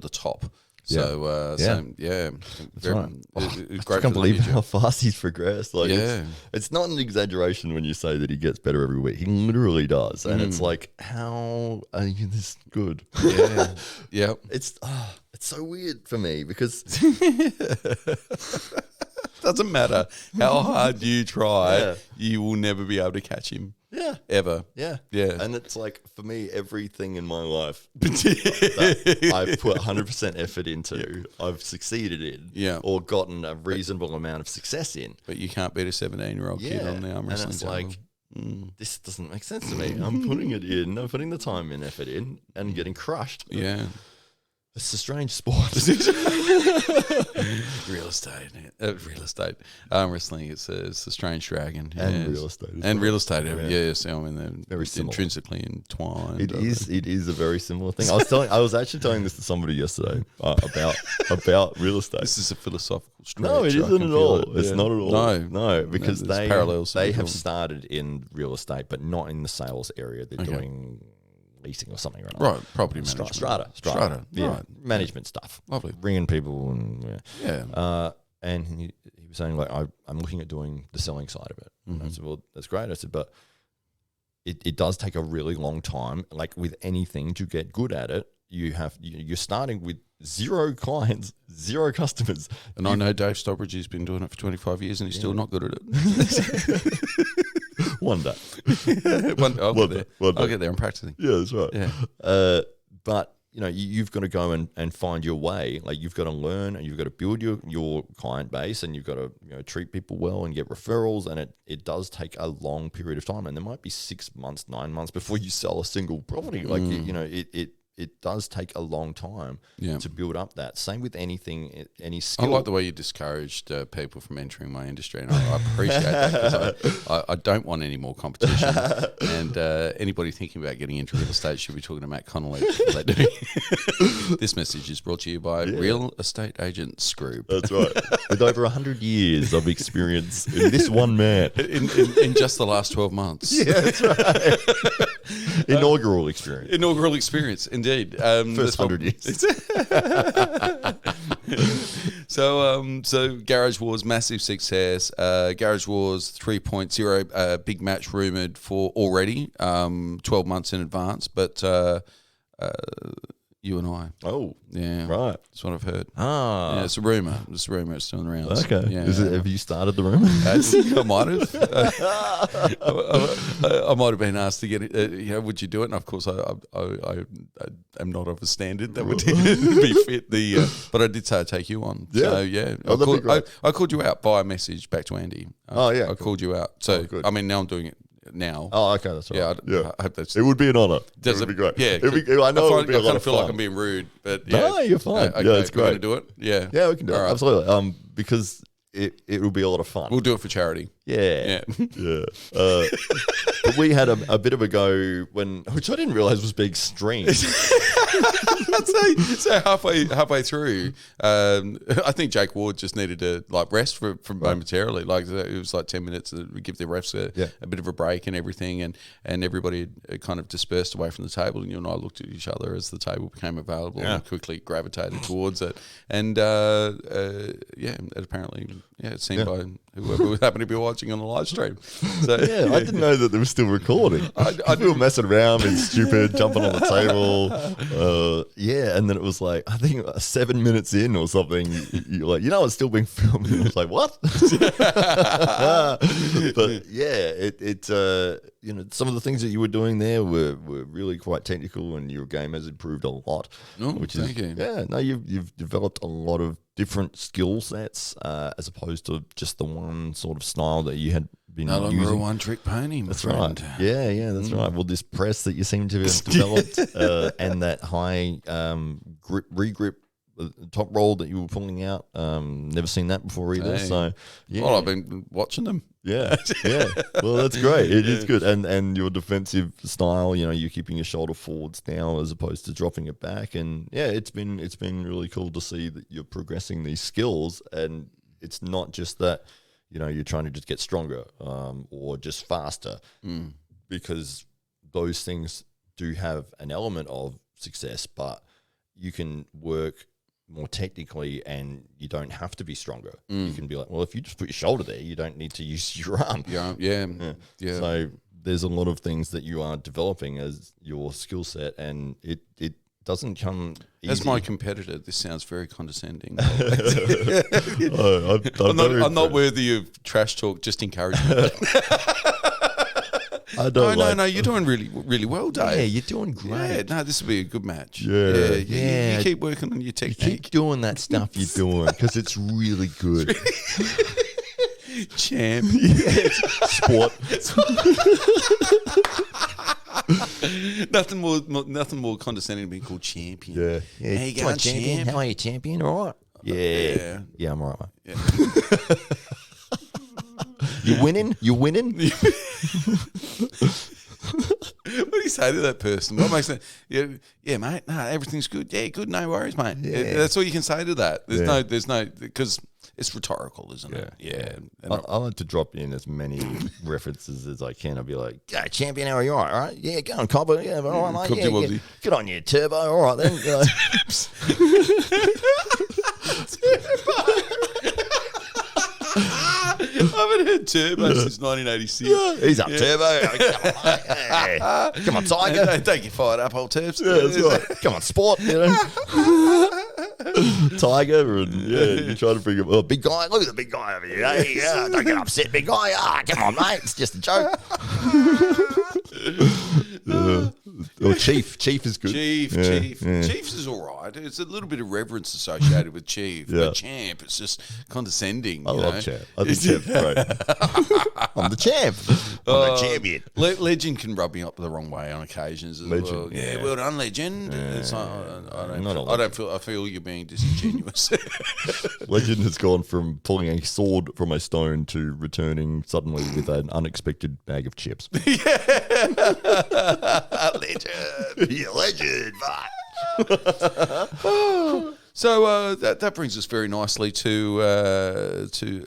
Speaker 2: top. So
Speaker 1: That's right. I can't believe how fast he's progressed. Like, it's not an exaggeration when you say that he gets better every week. He literally does, and it's like, how are you this good?
Speaker 2: Yeah,
Speaker 1: It's so weird for me because
Speaker 2: doesn't matter how hard you try, you will never be able to catch him.
Speaker 1: Yeah.
Speaker 2: Ever.
Speaker 1: Yeah.
Speaker 2: Yeah.
Speaker 1: And it's like, for me, everything in my life that I've put 100% effort into, I've succeeded in, or gotten a reasonable amount of success in.
Speaker 2: But you can't beat a 17-year-old kid on the arm wrestling
Speaker 1: and it's
Speaker 2: table.
Speaker 1: like, this doesn't make sense to me. I'm putting it in, I'm putting the time and effort in, and getting crushed.
Speaker 2: Yeah.
Speaker 1: It's a strange sport.
Speaker 2: Real estate. Arm wrestling, it's a strange dragon.
Speaker 1: And real estate.
Speaker 2: And real estate, yes. I mean, they're
Speaker 1: very similar.
Speaker 2: Intrinsically entwined.
Speaker 1: It is a very similar thing. I was actually telling this to somebody yesterday about real estate.
Speaker 2: This is a philosophical stretch.
Speaker 1: No, it isn't at all. It's not at all. No, because they have started in real estate, but not in the sales area. They're doing leasing or something or another.
Speaker 2: Right, property management.
Speaker 1: Strata. Yeah,
Speaker 2: right.
Speaker 1: Management stuff.
Speaker 2: Lovely.
Speaker 1: Bringing people and
Speaker 2: yeah.
Speaker 1: And he was saying, like, I'm looking at doing the selling side of it. And I said, well, that's great. I said, but it does take a really long time. Like with anything, to get good at it, you're starting with 0 clients, 0 customers.
Speaker 2: And I know Dave Stockbridge has been doing it for 25 years and he's still not good at it.
Speaker 1: One day.
Speaker 2: I'll get there. I'm practicing.
Speaker 1: Yeah, that's right.
Speaker 2: Yeah.
Speaker 1: But you've got to go and find your way. Like, you've got to learn, and you've got to build your client base, and you've got to treat people well and get referrals. And it does take a long period of time, and there might be 6 months, 9 months before you sell a single property. Like it does take a long time to build up that. Same with anything, any skill.
Speaker 2: I like the way you discouraged people from entering my industry, and I appreciate that, because I don't want any more competition. And anybody thinking about getting into real estate should be talking to Matt Connolly. This message is brought to you by Real Estate Agents Group.
Speaker 1: That's right. With over 100 years of experience in this one man.
Speaker 2: In just the last 12 months.
Speaker 1: Yeah, that's right. Inaugural experience. Indeed.
Speaker 2: First
Speaker 1: 100 years.
Speaker 2: So Garage Wars, massive success. Garage Wars 3.0, big match rumoured for already, 12 months in advance. But you and I.
Speaker 1: Oh.
Speaker 2: Yeah.
Speaker 1: Right.
Speaker 2: That's what I've heard.
Speaker 1: Ah.
Speaker 2: Yeah, it's a rumour. It's still in the rounds.
Speaker 1: Okay.
Speaker 2: Yeah.
Speaker 1: Have you started the rumour?
Speaker 2: I might have. I might have been asked to get it. Would you do it? And of course, I am not of a standard that would be fit. But I did say I'd take you on.
Speaker 1: Yeah.
Speaker 2: So, yeah.
Speaker 1: Oh,
Speaker 2: I called you out via message back to Andy. I called you out. So,
Speaker 1: good.
Speaker 2: I mean, now I'm doing it now.
Speaker 1: Oh, okay, that's right.
Speaker 2: Yeah, I hope that's...
Speaker 1: It would be an honour. It would be great.
Speaker 2: Yeah.
Speaker 1: I know it would be a lot of fun.
Speaker 2: I kind of feel like I'm being rude, but yeah.
Speaker 1: No, you're fine.
Speaker 2: Okay,
Speaker 1: yeah, it's great.
Speaker 2: We're going to do it? Yeah.
Speaker 1: Yeah, we can do it.
Speaker 2: Right.
Speaker 1: Absolutely. Because it will be a lot of fun.
Speaker 2: We'll do it for charity.
Speaker 1: Yeah. But we had a bit of a go which I didn't realise was being streamed.
Speaker 2: So halfway through, I think Jake Ward just needed to rest from momentarily. Like, it was like 10 minutes to give the refs a bit of a break and everything, and everybody had kind of dispersed away from the table, and you and I looked at each other as the table became available and quickly gravitated towards it. And it apparently it's seen by whoever was happened to be watching on the live stream. So
Speaker 1: I didn't know that they were still recording. We were messing around, being stupid, jumping on the table. And then it was like, I think 7 minutes in or something, you're like, it's still being filmed. And I was like, what? But yeah, some of the things that you were doing there were really quite technical, and your game has improved a lot.
Speaker 2: Thank you.
Speaker 1: Yeah, no, you've developed a lot of different skill sets as opposed to just the one sort of style that you had been
Speaker 2: no longer
Speaker 1: using.
Speaker 2: a one-trick pony,
Speaker 1: That's
Speaker 2: friend.
Speaker 1: right. Yeah, that's right. Well, this press that you seem to have developed and that high regrip top roll that you were pulling out, never seen that before either.
Speaker 2: Hey.
Speaker 1: So, yeah.
Speaker 2: Well, I've been watching them.
Speaker 1: Yeah. Well, that's great. It is good. And your defensive style, you're keeping your shoulder forwards now as opposed to dropping it back. And yeah, it's been really cool to see that you're progressing these skills, and it's not just that, you're trying to just get stronger or just faster, because those things do have an element of success, but you can work more technically and you don't have to be stronger. You can be like, well, if you just put your shoulder there, you don't need to use your arm.
Speaker 2: Yeah.
Speaker 1: So there's a lot of things that you are developing as your skill set, and it doesn't come easy.
Speaker 2: As my competitor, this sounds very condescending.
Speaker 1: I'm
Speaker 2: not worthy of trash talk, just encouragement. No, you're doing really, really well, Dave.
Speaker 1: Yeah, you're doing great.
Speaker 2: Yeah, this will be a good match.
Speaker 1: Yeah.
Speaker 2: You keep working on your technique.
Speaker 1: You keep doing that stuff you're doing because it's really good.
Speaker 2: Champ.
Speaker 1: Sport.
Speaker 2: Nothing more condescending than being called champion.
Speaker 1: Yeah.
Speaker 2: How you going, champ?
Speaker 1: How are you, champion? All right. Yeah, I'm all right. Yeah. You winning?
Speaker 2: What do you say to that person? What makes that? Yeah, mate. No, everything's good. Yeah, good. No worries, mate. Yeah. That's all you can say to that. There's no, because it's rhetorical, isn't it? Yeah.
Speaker 1: I like to drop in as many references as I can. I'll be like, yeah, champion, how are you? All right? Yeah, go on, copper. Yeah, all right, mate. Yeah. Good on you, turbo. All right, then.
Speaker 2: I haven't heard turbo since 1986.
Speaker 1: He's up, turbo. Come on, Tiger.
Speaker 2: Don't get fired up, old turfs.
Speaker 1: Yeah, that's right. Come on, sport. Tiger, and you try to bring him. Oh, big guy, look at the big guy over here. Hey, don't get upset, big guy. Come on, mate. It's just a joke. Chief is good.
Speaker 2: Chief. Chiefs is all right. It's a little bit of reverence associated with Chief. But Champ, it's just condescending.
Speaker 1: I love Champ. I think Champ's great. I'm the champ. I'm the champion.
Speaker 2: Legend can rub me up the wrong way on occasions as
Speaker 1: Legend,
Speaker 2: well. Yeah, well done, Legend. It's not, I feel you're being disingenuous.
Speaker 1: Legend has gone from pulling a sword from a stone to returning suddenly with an unexpected bag of chips.
Speaker 2: Legend.
Speaker 1: Yeah, legend.
Speaker 2: So that brings us very nicely to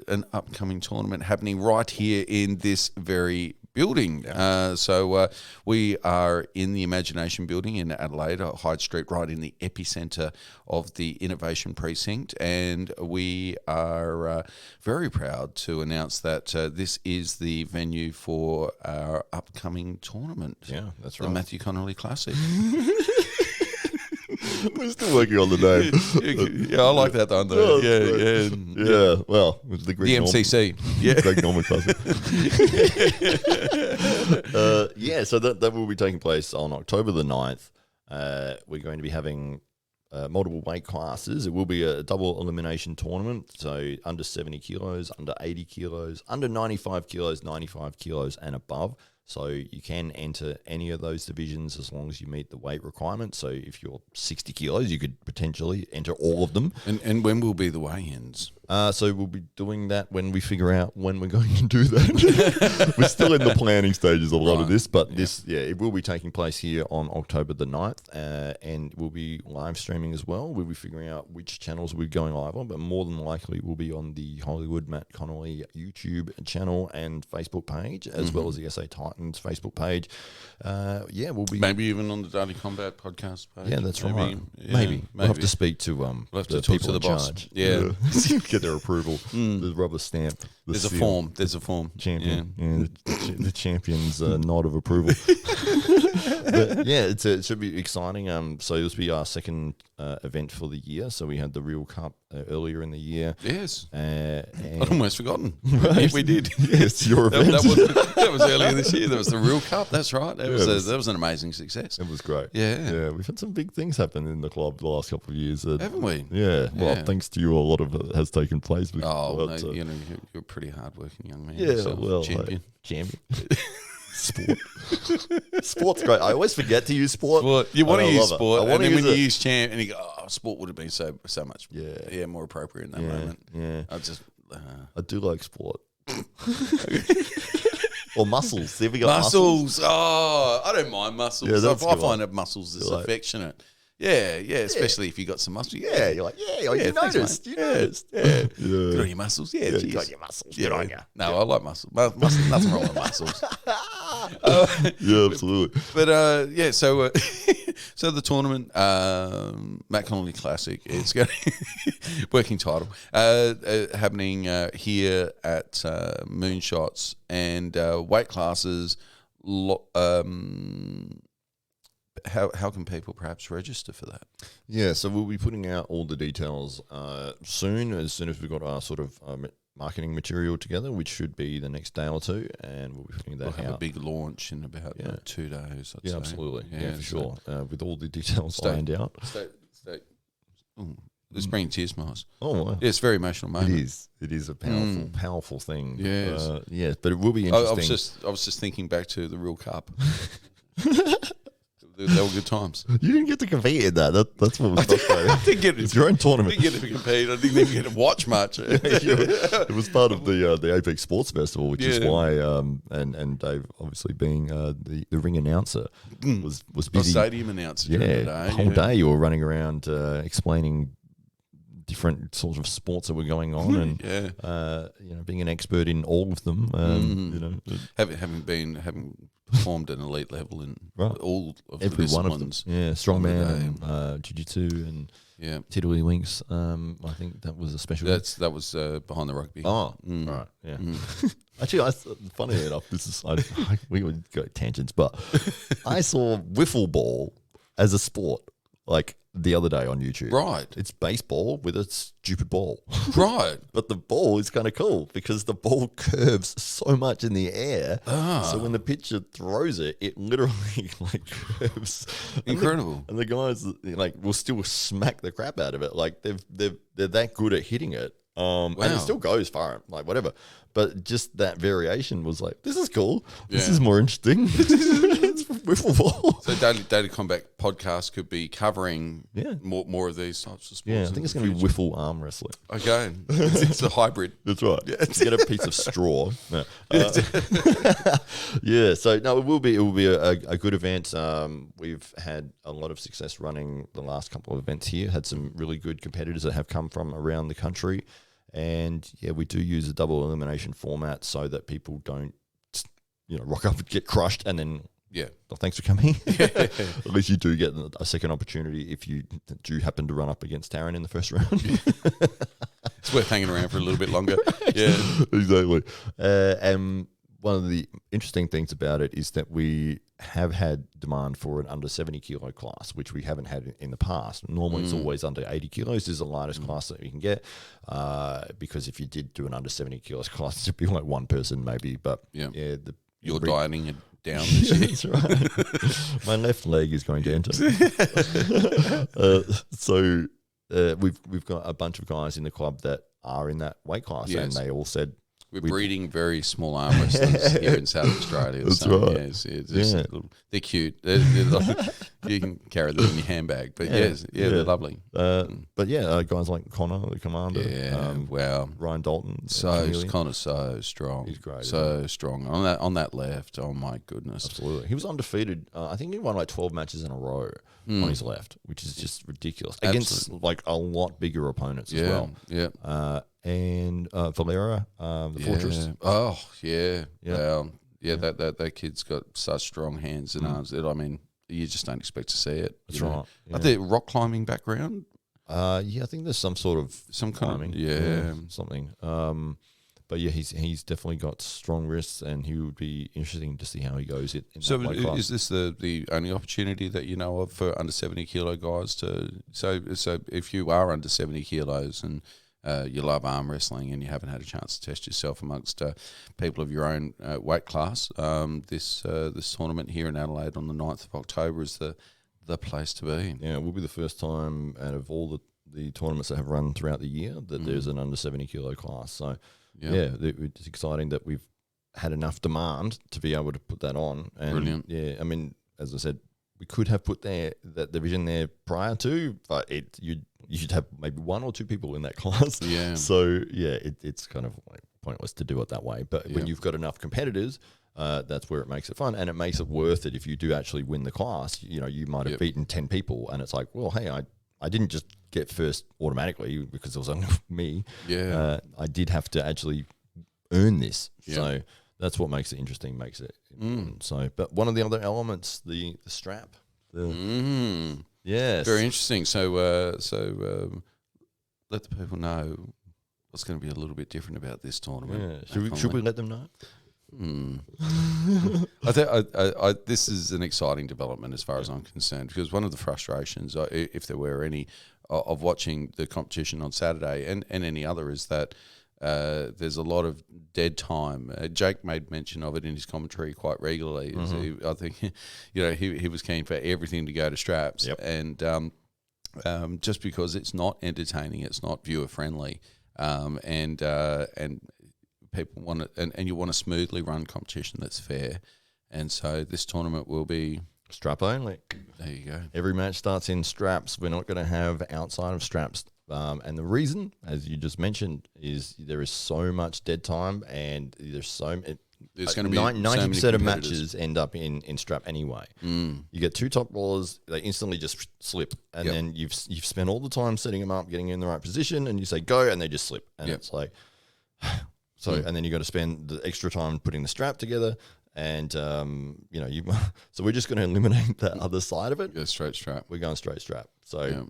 Speaker 2: an upcoming tournament happening right here in this very building. So we are in the Imagination Building in Adelaide, Hyde Street, right in the epicentre of the Innovation Precinct, and we are very proud to announce that this is the venue for our upcoming tournament.
Speaker 1: Yeah, that's right.
Speaker 2: The Matthew Connolly Classic.
Speaker 1: We're still working on the name.
Speaker 2: Yeah, I like that one though.
Speaker 1: Yeah. Well, it was the Greg
Speaker 2: MCC.
Speaker 1: Greg Norman Classic. So that will be taking place on October the 9th. We're going to be having multiple weight classes. It will be a double elimination tournament, so under 70 kilos, under 80 kilos, under 95 kilos, 95 kilos and above. So you can enter any of those divisions as long as you meet the weight requirements. So if you're 60 kilos, you could potentially enter all of them.
Speaker 2: And when will be the weigh-ins?
Speaker 1: So we'll be doing that when we figure out when we're going to do that. We're still in the planning stages of a lot of this, but it will be taking place here on October the 9th, and we'll be live streaming as well. We'll be figuring out which channels we're going live on, but more than likely we'll be on the Hollywood Matt Connolly YouTube channel and Facebook page, as well as the SA Titans Facebook page. We'll be...
Speaker 2: Maybe even on the Daily Combat podcast page.
Speaker 1: Yeah, that's right. Maybe. We'll have to speak to
Speaker 2: we'll have to talk to the boss.
Speaker 1: Charge.
Speaker 2: Yeah.
Speaker 1: Get their approval. The rubber stamp.
Speaker 2: There's a form.
Speaker 1: Champion. Yeah, the champion's nod of approval. But it should be exciting. So this will be our second event for the year. So we had the Real Cup earlier in the year.
Speaker 2: Yes.
Speaker 1: And
Speaker 2: I'd almost forgotten.
Speaker 1: Right.
Speaker 2: We did.
Speaker 1: Yes, your event.
Speaker 2: That was earlier this year. That was the Real Cup. That's right. That was an amazing success.
Speaker 1: It was great.
Speaker 2: Yeah.
Speaker 1: We've had some big things happen in the club the last couple of years.
Speaker 2: Haven't we?
Speaker 1: Yeah. Well, thanks to you, a lot of it has taken place.
Speaker 2: You're a pretty hardworking young man.
Speaker 1: Yeah,
Speaker 2: so
Speaker 1: well,
Speaker 2: champion.
Speaker 1: Sport. Sport's great. I always forget to use sport.
Speaker 2: You want to use sport, and then when you
Speaker 1: it.
Speaker 2: use champ, and you go, sport would have been so much more appropriate in that moment.
Speaker 1: Yeah.
Speaker 2: I
Speaker 1: do like sport. Or muscles. See if we got
Speaker 2: muscles. Oh, I don't mind muscles.
Speaker 1: Yeah, that's
Speaker 2: I find that muscles is affectionate. Yeah, especially if you got some muscles.
Speaker 1: Yeah, you're like, you noticed.
Speaker 2: Thanks,
Speaker 1: you noticed.
Speaker 2: Yeah. Good on your muscles. Yeah,
Speaker 1: you got your muscles. Good on you.
Speaker 2: No, I like muscles. Nothing wrong with muscles.
Speaker 1: Yeah, absolutely.
Speaker 2: But so so the tournament, Matt Connolly Classic, it's going working title happening here at Moonshots, and weight classes. How can people perhaps register for that?
Speaker 1: Yeah, so we'll be putting out all the details soon as we've got our sort of marketing material together, which should be the next day or two, and we'll be putting that out.
Speaker 2: We'll have a big launch in about 2 days, I'd say.
Speaker 1: Absolutely. Yeah, for
Speaker 2: so
Speaker 1: sure. With all the details lined out.
Speaker 2: It's bringing tears to my eyes.
Speaker 1: Oh, wow.
Speaker 2: Yeah, it's a very emotional moment.
Speaker 1: It is a powerful, powerful thing.
Speaker 2: Yes.
Speaker 1: But it will be interesting.
Speaker 2: I was just thinking back to the Real Cup. They were good times.
Speaker 1: You didn't get to compete in that. That's what was frustrating.
Speaker 2: I didn't get
Speaker 1: it's your own tournament.
Speaker 2: I didn't get to compete. I didn't even get to watch much.
Speaker 1: It was part of the Apex Sports Festival, which is why and Dave obviously being the ring announcer was busy.
Speaker 2: Stadium announcer. The
Speaker 1: whole day you were running around explaining different sorts of sports that were going on, and being an expert in all of them. Having
Speaker 2: performed at an elite level in all of
Speaker 1: every
Speaker 2: the
Speaker 1: one
Speaker 2: ones.
Speaker 1: of them. Yeah, strongman and jiu-jitsu and tiddlywinks. I think that was a special.
Speaker 2: That was behind the rugby.
Speaker 1: Oh, right, yeah. Actually, funny enough, we would go tangents, but I saw wiffle ball as a sport like the other day on YouTube.
Speaker 2: Right.
Speaker 1: It's baseball with a stupid ball.
Speaker 2: Right.
Speaker 1: But the ball is kind of cool because the ball curves so much in the air. So when the pitcher throws it, it literally like curves.
Speaker 2: Incredible.
Speaker 1: And the guys will still smack the crap out of it. Like they're that good at hitting it. And it still goes far, like whatever. But just that variation was like, this is cool. This is more interesting. It's wiffle ball.
Speaker 2: So Daily Combat podcast could be covering more of these types of sports.
Speaker 1: Yeah, I think it's going to be wiffle arm wrestling.
Speaker 2: Okay. It's a hybrid.
Speaker 1: That's right. Yeah. Get a piece of straw. No. So no, it will be a good event. We've had a lot of success running the last couple of events here. Had some really good competitors that have come from around the country. And we do use a double elimination format so that people don't, rock up and get crushed and then, thanks for coming. At least you do get a second opportunity if you do happen to run up against Taryn in the first round.
Speaker 2: It's worth hanging around for a little bit longer. Yeah,
Speaker 1: exactly. And one of the interesting things about it is that we have had demand for an under 70 kilo class, which we haven't had in the past. Normally it's always under 80 kilos is the lightest class that you can get, because if you did do an under 70 kilos class, it'd be like one person maybe, but
Speaker 2: you're dieting it down this year.
Speaker 1: That's right. My left leg is going to enter. So we've got a bunch of guys in the club that are in that weight class, and they all said,
Speaker 2: we're breeding very small arm wrestlers here in South Australia.
Speaker 1: That's right.
Speaker 2: They're cute. They're like, you can carry them in your handbag. But they're lovely.
Speaker 1: But guys like Connor, the commander.
Speaker 2: Wow.
Speaker 1: Ryan Dalton.
Speaker 2: Connor's so strong.
Speaker 1: He's great.
Speaker 2: So strong. On that left, oh my goodness.
Speaker 1: Absolutely. He was undefeated. I think he won like 12 matches in a row on his left, which is just ridiculous. Against like a lot bigger opponents as well.
Speaker 2: Yeah.
Speaker 1: And Valera, the Fortress.
Speaker 2: Oh, yeah. Wow. Yeah, that kid's got such strong hands and arms that, I mean, you just don't expect to see it.
Speaker 1: That's right.
Speaker 2: Are there rock climbing background?
Speaker 1: I think there's some sort of
Speaker 2: some
Speaker 1: climbing.
Speaker 2: Kind of,
Speaker 1: something. But yeah, he's definitely got strong wrists, and he would be interesting to see how he goes in
Speaker 2: So
Speaker 1: that weight class.
Speaker 2: is this the only opportunity that you know of for under 70 kilo guys to? So if you are under 70 kilos and you love arm wrestling and you haven't had a chance to test yourself amongst people of your own weight class, this tournament here in Adelaide on the 9th of October is the place to be.
Speaker 1: Yeah, it will be the first time out of all the tournaments that have run throughout the year that there's an under 70 kilo class. So it's exciting that we've had enough demand to be able to put that on. And
Speaker 2: brilliant.
Speaker 1: Yeah, I mean, as I said, we could have put that division there prior to, but you should have maybe one or two people in that class.
Speaker 2: Yeah.
Speaker 1: So yeah, it's kind of like pointless to do it that way. But when you've got enough competitors, that's where it makes it fun, and it makes it worth it if you do actually win the class. You know, you might have beaten 10 people, and it's like, well, hey, I didn't just get first automatically because it was only me.
Speaker 2: Yeah.
Speaker 1: I did have to actually earn this.
Speaker 2: Yeah.
Speaker 1: So that's what makes it interesting, makes it important. So, but one of the other elements, the strap. Yes.
Speaker 2: Very interesting. So let the people know what's going to be a little bit different about this tournament.
Speaker 1: Yeah. Should we let them know?
Speaker 2: I think this is an exciting development as far as I'm concerned, because one of the frustrations, if there were any, of watching the competition on Saturday and any other is that there's a lot of dead time. Jake made mention of it in his commentary quite regularly. I think he was keen for everything to go to straps, and just because it's not entertaining, it's not viewer friendly, and people want it, and you want a smoothly run competition that's fair, and so this tournament will be
Speaker 1: strap only.
Speaker 2: There you go.
Speaker 1: Every match starts in straps. We're not going to have outside of straps. And the reason, as you just mentioned, is there is so much dead time, and there's
Speaker 2: there's going to be
Speaker 1: 90% of matches end up in strap anyway. You get two top rollers, they instantly just slip, and then you've spent all the time setting them up, getting in the right position, and you say go, and they just slip, and it's like so. And then you got to spend the extra time putting the strap together. And so we're just going to eliminate that other side of it.
Speaker 2: Yeah, straight strap.
Speaker 1: We're going straight strap. So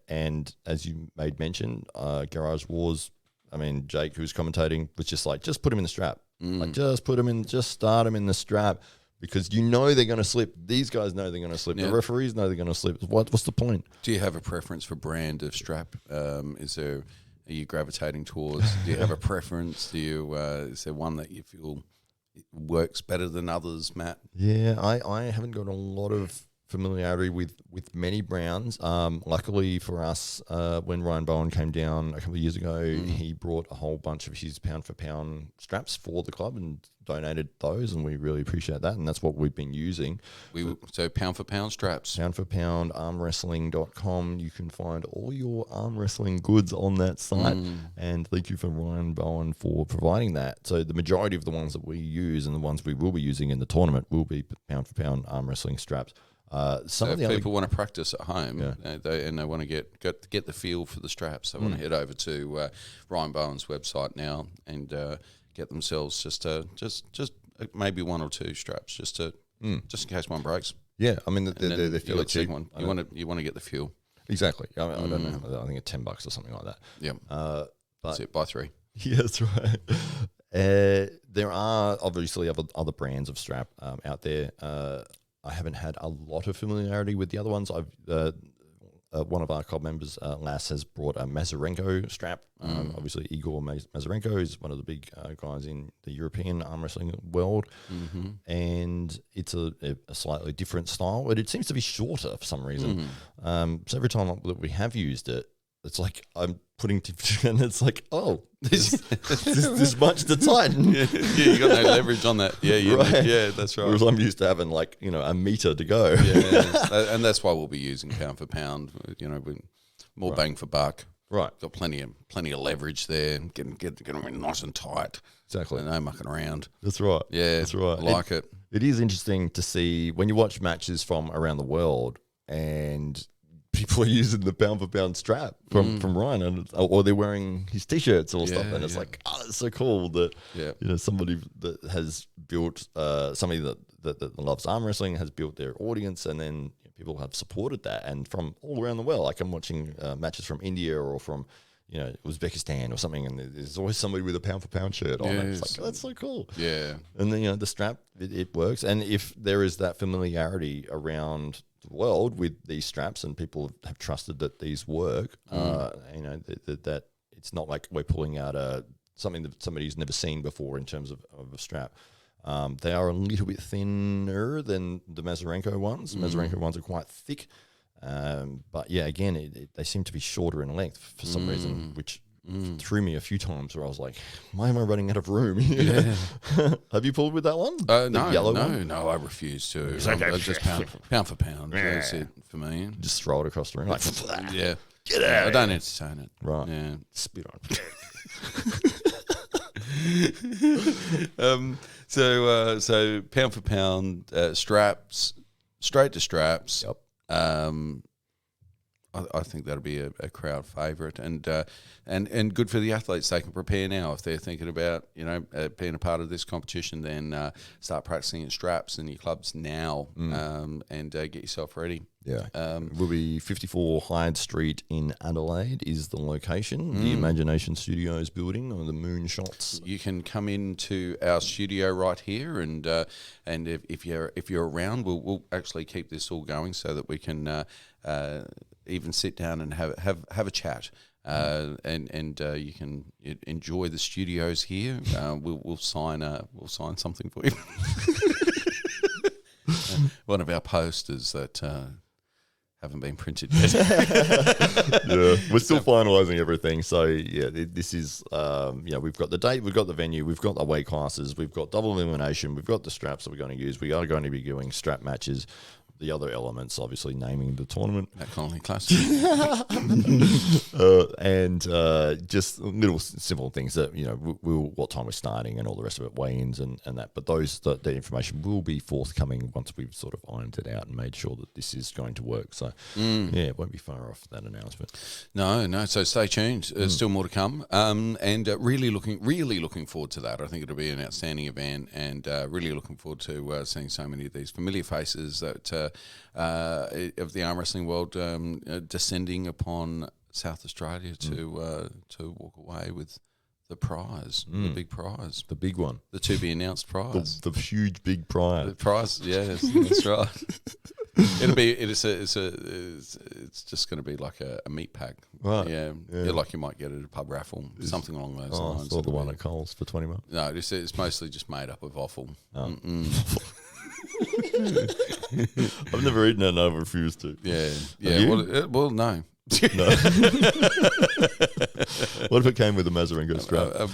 Speaker 1: and as you made mention, Garage Wars. I mean, Jake, who's commentating, was just like, just put him in the strap. Like, just start him in the strap, because you know they're going to slip. These guys know they're going to slip. The referees know they're going to slip. What's the point?
Speaker 2: Do you have a preference for brand of strap? Are you gravitating towards? Do you have a preference? Is there one that you feel works better than others, Matt?
Speaker 1: Yeah, I haven't got a lot of familiarity with many brands. Luckily for us, when Ryan Bowen came down a couple of years ago, he brought a whole bunch of his pound for pound straps for the club and donated those, and we really appreciate that, and that's what we've been using.
Speaker 2: So pound for pound straps.
Speaker 1: Pound for pound, armwrestling.com. You can find all your arm wrestling goods on that site, and thank you for Ryan Bowen for providing that. So the majority of the ones that we use and the ones we will be using in the tournament will be pound for pound arm wrestling straps.
Speaker 2: So if people want to practice at home, and they want to get the feel for the straps, they want to head over to Ryan Bowen's website now and get themselves just maybe one or two straps, just in case one breaks.
Speaker 1: Yeah, I mean they're fairly cheap.
Speaker 2: One. You want to get the feel.
Speaker 1: Exactly. I don't know. I think it's $10 or something like that.
Speaker 2: Yeah.
Speaker 1: But
Speaker 2: that's it. Buy 3.
Speaker 1: Yeah, that's right. There are obviously other brands of strap out there. I haven't had a lot of familiarity with the other ones. One of our club members, Lass, has brought a Mazarenko strap. Obviously, Igor Mazarenko is one of the big guys in the European arm wrestling world, and it's a slightly different style, but it seems to be shorter for some reason. So every time that we have used it, it's like I'm putting and it's like, oh, this much to tighten.
Speaker 2: You got no leverage on that. Yeah, that's right.
Speaker 1: Whereas I'm used to having like a meter to go.
Speaker 2: Yeah, and that's why we'll be using pound for pound. With more bang for buck.
Speaker 1: Right,
Speaker 2: got plenty of leverage there. Get them nice and tight.
Speaker 1: Exactly.
Speaker 2: No mucking around.
Speaker 1: That's right.
Speaker 2: Yeah,
Speaker 1: that's right.
Speaker 2: I like it.
Speaker 1: It is interesting to see when you watch matches from around the world and people are using the pound for pound strap from Ryan, or they're wearing his t-shirts or stuff, and it's like, oh, it's so cool that somebody that has built somebody that loves arm wrestling has built their audience, and then people have supported that, and from all around the world. Like I'm watching matches from India or from Uzbekistan or something, and there's always somebody with a pound for pound shirt on. It's like, that's so cool.
Speaker 2: Yeah.
Speaker 1: And then the strap, it works. And if there is that familiarity around the world with these straps, and people have trusted that these work, that it's not like we're pulling out something that somebody's never seen before in terms of a strap. They are a little bit thinner than the Mazurenko ones. Mazurenko ones are quite thick. But yeah, again, they seem to be shorter in length for some reason, which threw me a few times where I was like, why am I running out of room?
Speaker 2: Yeah.
Speaker 1: Have you pulled with that one?
Speaker 2: No, I refuse to. I'm just pound for pound. That's it for me.
Speaker 1: Just throw it across the room. Like,
Speaker 2: yeah.
Speaker 1: Get out.
Speaker 2: I don't entertain it.
Speaker 1: Right.
Speaker 2: Yeah.
Speaker 1: Spit on it.
Speaker 2: So pound for pound, straps, straight to straps.
Speaker 1: Yep.
Speaker 2: I think that'll be a crowd favourite, and good for the athletes. They can prepare now if they're thinking about being a part of this competition. Then start practicing at straps in your clubs now, and get yourself ready.
Speaker 1: Yeah, will be 54 Hyde Street in Adelaide is the location. The Imagination Studios building, or the Moonshots.
Speaker 2: You can come into our studio right here, and if you're around, we'll actually keep this all going so that we can even sit down and have a chat. And you can enjoy the studios here. We'll sign something for you. One of our posters that haven't been printed yet.
Speaker 1: Yeah, we're still finalising everything. So yeah, this is we've got the date, we've got the venue, we've got the weight classes, we've got double elimination, we've got the straps that we're going to use. We are going to be doing strap matches. The other elements, obviously, naming the tournament.
Speaker 2: That Connolly Classic.
Speaker 1: And just little simple things that, what time we're starting and all the rest of it, weigh-ins and that. But the information will be forthcoming once we've sort of ironed it out and made sure that this is going to work. So, yeah, it won't be far off that announcement.
Speaker 2: No. So stay tuned. There's still more to come. And really looking forward to that. I think it'll be an outstanding event, and really looking forward to seeing so many of these familiar faces that of the arm wrestling world descending upon South Australia to walk away with the prize, the big prize,
Speaker 1: the big one,
Speaker 2: the to be announced prize,
Speaker 1: the huge big prize.
Speaker 2: The prize, yes, that's right. It's just going to be like a meat pack,
Speaker 1: right?
Speaker 2: Yeah, like you might get at a pub raffle, something along those lines.
Speaker 1: Or the one at Coles for $20.
Speaker 2: No, it's mostly just made up of offal.
Speaker 1: I've never eaten it and I've refused to.
Speaker 2: Yeah. Well, no.
Speaker 1: No. What if it came with a Mazurenko strap? That's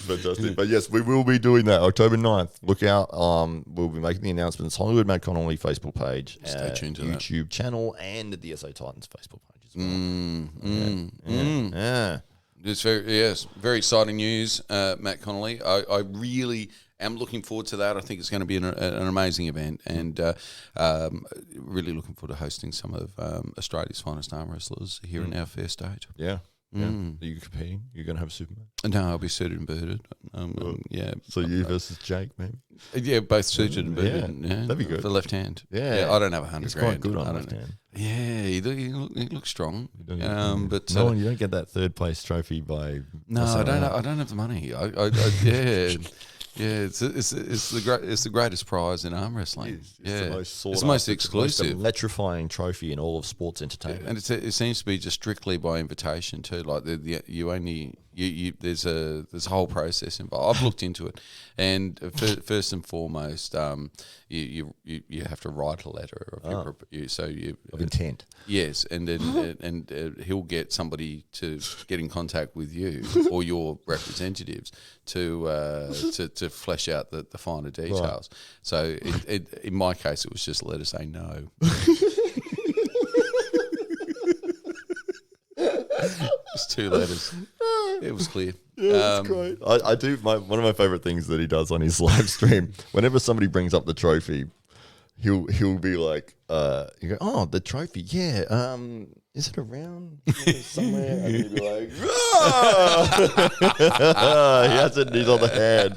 Speaker 1: fantastic. But yes, we will be doing that October 9th. Look out. We'll be making the announcements. Hollywood Matt Connolly Facebook page,
Speaker 2: stay tuned to
Speaker 1: YouTube channel, and the SA Titans Facebook page as well. Yeah.
Speaker 2: It's very exciting news, Matt Connolly. I really am looking forward to that. I think it's going to be an amazing event, and really looking forward to hosting some of Australia's finest arm wrestlers here in our fair state.
Speaker 1: Yeah. Yeah. Are you competing? You're going to have a supermatch?
Speaker 2: No, I'll be suited and booted. Yeah.
Speaker 1: So you versus Jake, maybe?
Speaker 2: Yeah, both suited and booted. Yeah,
Speaker 1: that'd be good.
Speaker 2: For left hand.
Speaker 1: Yeah.
Speaker 2: I don't have 100
Speaker 1: He's
Speaker 2: grand.
Speaker 1: quite good on left hand.
Speaker 2: Yeah, he looks strong.
Speaker 1: But you don't get that third place trophy by.
Speaker 2: No, I don't have the money. Yeah, it's the greatest prize in arm wrestling. It's the most exclusive,
Speaker 1: most electrifying trophy in all of sports entertainment.
Speaker 2: And it seems to be just strictly by invitation too. Like there's a whole process involved. I've looked into it, and first and foremost, you have to write a letter of
Speaker 1: of intent.
Speaker 2: Yes, and then he'll get somebody to get in contact with you or your representatives to flesh out the finer details. Right. So in my case, it was just a letter saying no. Just 2 letters. It was clear.
Speaker 1: Yeah, that's great. I do. One of my favourite things that he does on his live stream, whenever somebody brings up the trophy, he'll be like, you go, oh, the trophy, yeah. is it around somewhere? And he'd be like, "Ah!" He has it, and he's on the hand.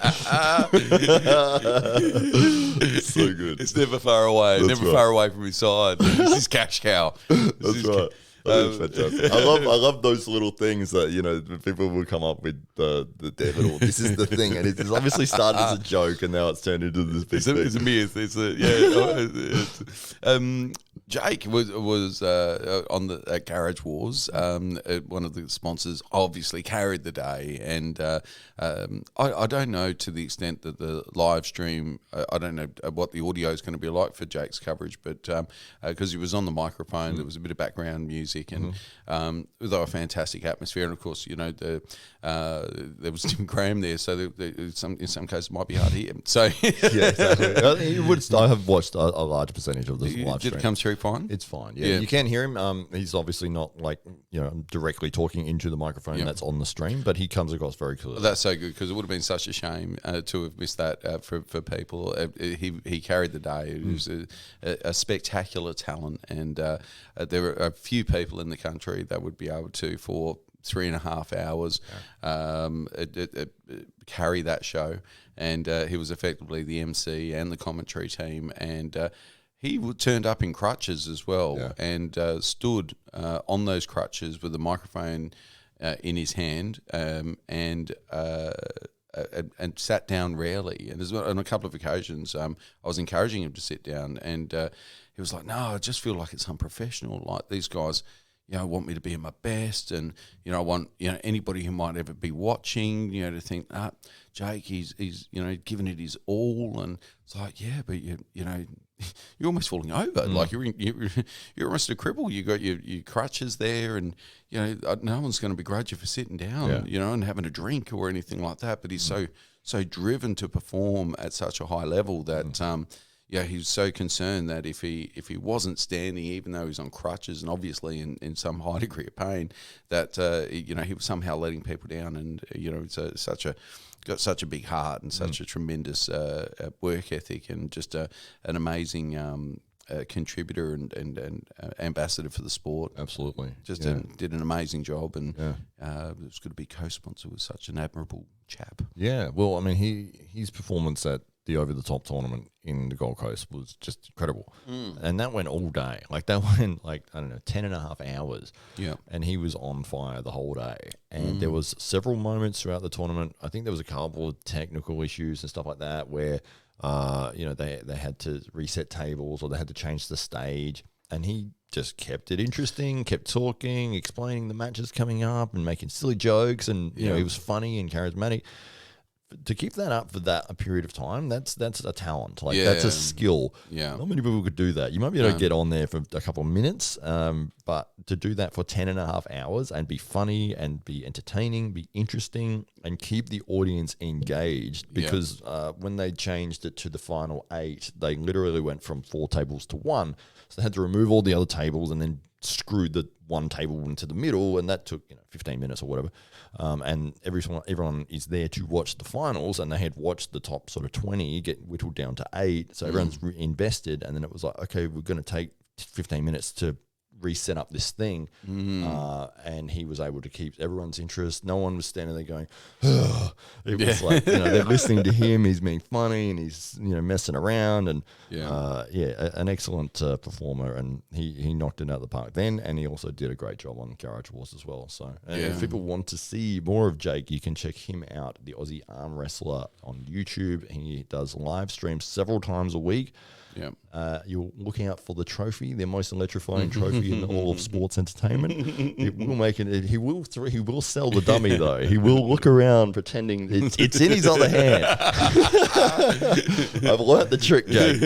Speaker 1: So good.
Speaker 2: It's never far away.
Speaker 1: That's
Speaker 2: never
Speaker 1: right.
Speaker 2: far away from his side. This is cash cow.
Speaker 1: That's right. That is fantastic. I love those little things that, you know, people will come up with the devil. This is the thing, and it's obviously started as a joke, and now it's turned into this big thing.
Speaker 2: It's a myth. Jake was on the Garage Wars. One of the sponsors obviously carried the day, and I don't know to the extent that the live stream. I don't know what the audio is going to be like for Jake's coverage, but because he was on the microphone, there was a bit of background music, and they were a fantastic atmosphere. And of course, you know, there was Tim Graham there, so in some cases it might be hard to hear. So
Speaker 1: Yeah, exactly. I have watched a large percentage of this live stream.
Speaker 2: Did it come through fine?
Speaker 1: It's fine. Yeah, you can hear him. He's obviously not like, you know, directly talking into the microphone that's on the stream, but he comes across very clearly.
Speaker 2: That's so good, because it would have been such a shame to have missed that for people. He carried the day. It was a spectacular talent, and there are a few people in the country that would be able to, for 3.5 hours, carry that show. And he was effectively the MC and the commentary team, and he turned up in crutches as well, and stood on those crutches with a microphone in his hand, and sat down rarely. And on a couple of occasions, I was encouraging him to sit down, and he was like, "No, I just feel like it's unprofessional. Like, these guys, you know, want me to be at my best, and, you know, I want, you know, anybody who might ever be watching, you know, to think, Jake, he's you know, giving it his all." And it's like, yeah, but you know, you're almost falling over. Like you're almost a cripple. You got your crutches there, and, you know, no one's going to begrudge you for sitting down, you know, and having a drink or anything like that. But he's so driven to perform at such a high level that he was so concerned that if he wasn't standing, even though he's on crutches and obviously in some high degree of pain, that you know, he was somehow letting people down. And, you know, it's got such a big heart and such a tremendous work ethic, and just an amazing contributor and ambassador for the sport.
Speaker 1: Absolutely.
Speaker 2: Just did an amazing job, and it was good to be co-sponsor with such an admirable chap.
Speaker 1: Yeah, well, I mean, his performance at the over-the-top tournament in the Gold Coast was just incredible. And that went all day. Like, that went, like, I don't know, 10.5 hours. Yeah. And he was on fire the whole day. And there was several moments throughout the tournament. I think there was a couple of technical issues and stuff like that where, you know, they had to reset tables, or they had to change the stage. And he just kept it interesting, kept talking, explaining the matches coming up and making silly jokes. And, you know, he was funny and charismatic. To keep that up for a period of time, that's a talent. Like, that's a skill. Yeah. Not many people could do that. You might be able to get on there for a couple of minutes, but to do that for 10.5 hours and be funny and be entertaining, be interesting, and keep the audience engaged, because when they changed it to the final 8, they literally went from 4 tables to 1. So they had to remove all the other tables and then screwed the one table into the middle, and that took, you know, 15 minutes or whatever. And everyone is there to watch the finals, and they had watched the top sort of 20 get whittled down to 8. So everyone's invested, and then it was like, okay, we're going to take 15 minutes to reset up this thing. And he was able to keep everyone's interest. No one was standing there going, ugh. It was like, you know, they're listening to him. He's being funny, and he's, you know, messing around, and an excellent performer, and he knocked it out of the park then, and he also did a great job on Garage Wars as well. So if people want to see more of Jake, you can check him out, the Aussie Arm Wrestler, on YouTube. He does live streams several times a week. You're looking out for the trophy, the most electrifying trophy in all of sports entertainment. It will make it. He will sell the dummy though. He will look around pretending it's in his other hand. I've learnt the trick, Jake.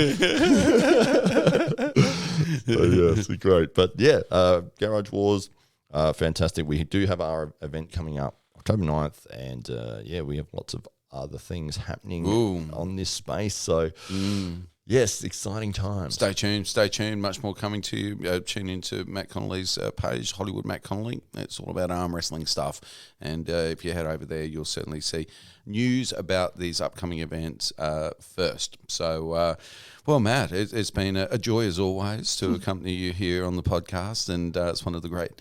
Speaker 1: So yes, great. But yeah, Garage Wars, fantastic. We do have our event coming up October 9th, and we have lots of other things happening on this space. So Yes, exciting times.
Speaker 2: Stay tuned. Much more coming to you. Tune into Matt Connolly's page, Hollywood Matt Connolly. It's all about arm wrestling stuff. And if you head over there, you'll certainly see news about these upcoming events first. So, well, Matt, it's been a joy as always to accompany you here on the podcast. And it's one of the great,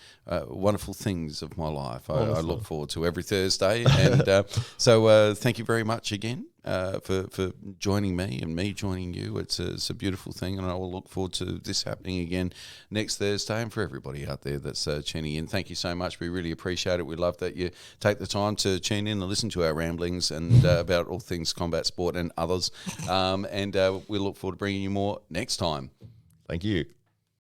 Speaker 2: wonderful things of my life. I look forward to every Thursday. And so thank you very much again. For joining me and me joining you. It's a beautiful thing, and I will look forward to this happening again next Thursday. And for everybody out there that's tuning in, thank you so much. We really appreciate it. We love that you take the time to tune in and listen to our ramblings and about all things combat sport and others. And we look forward to bringing you more next time.
Speaker 1: Thank you.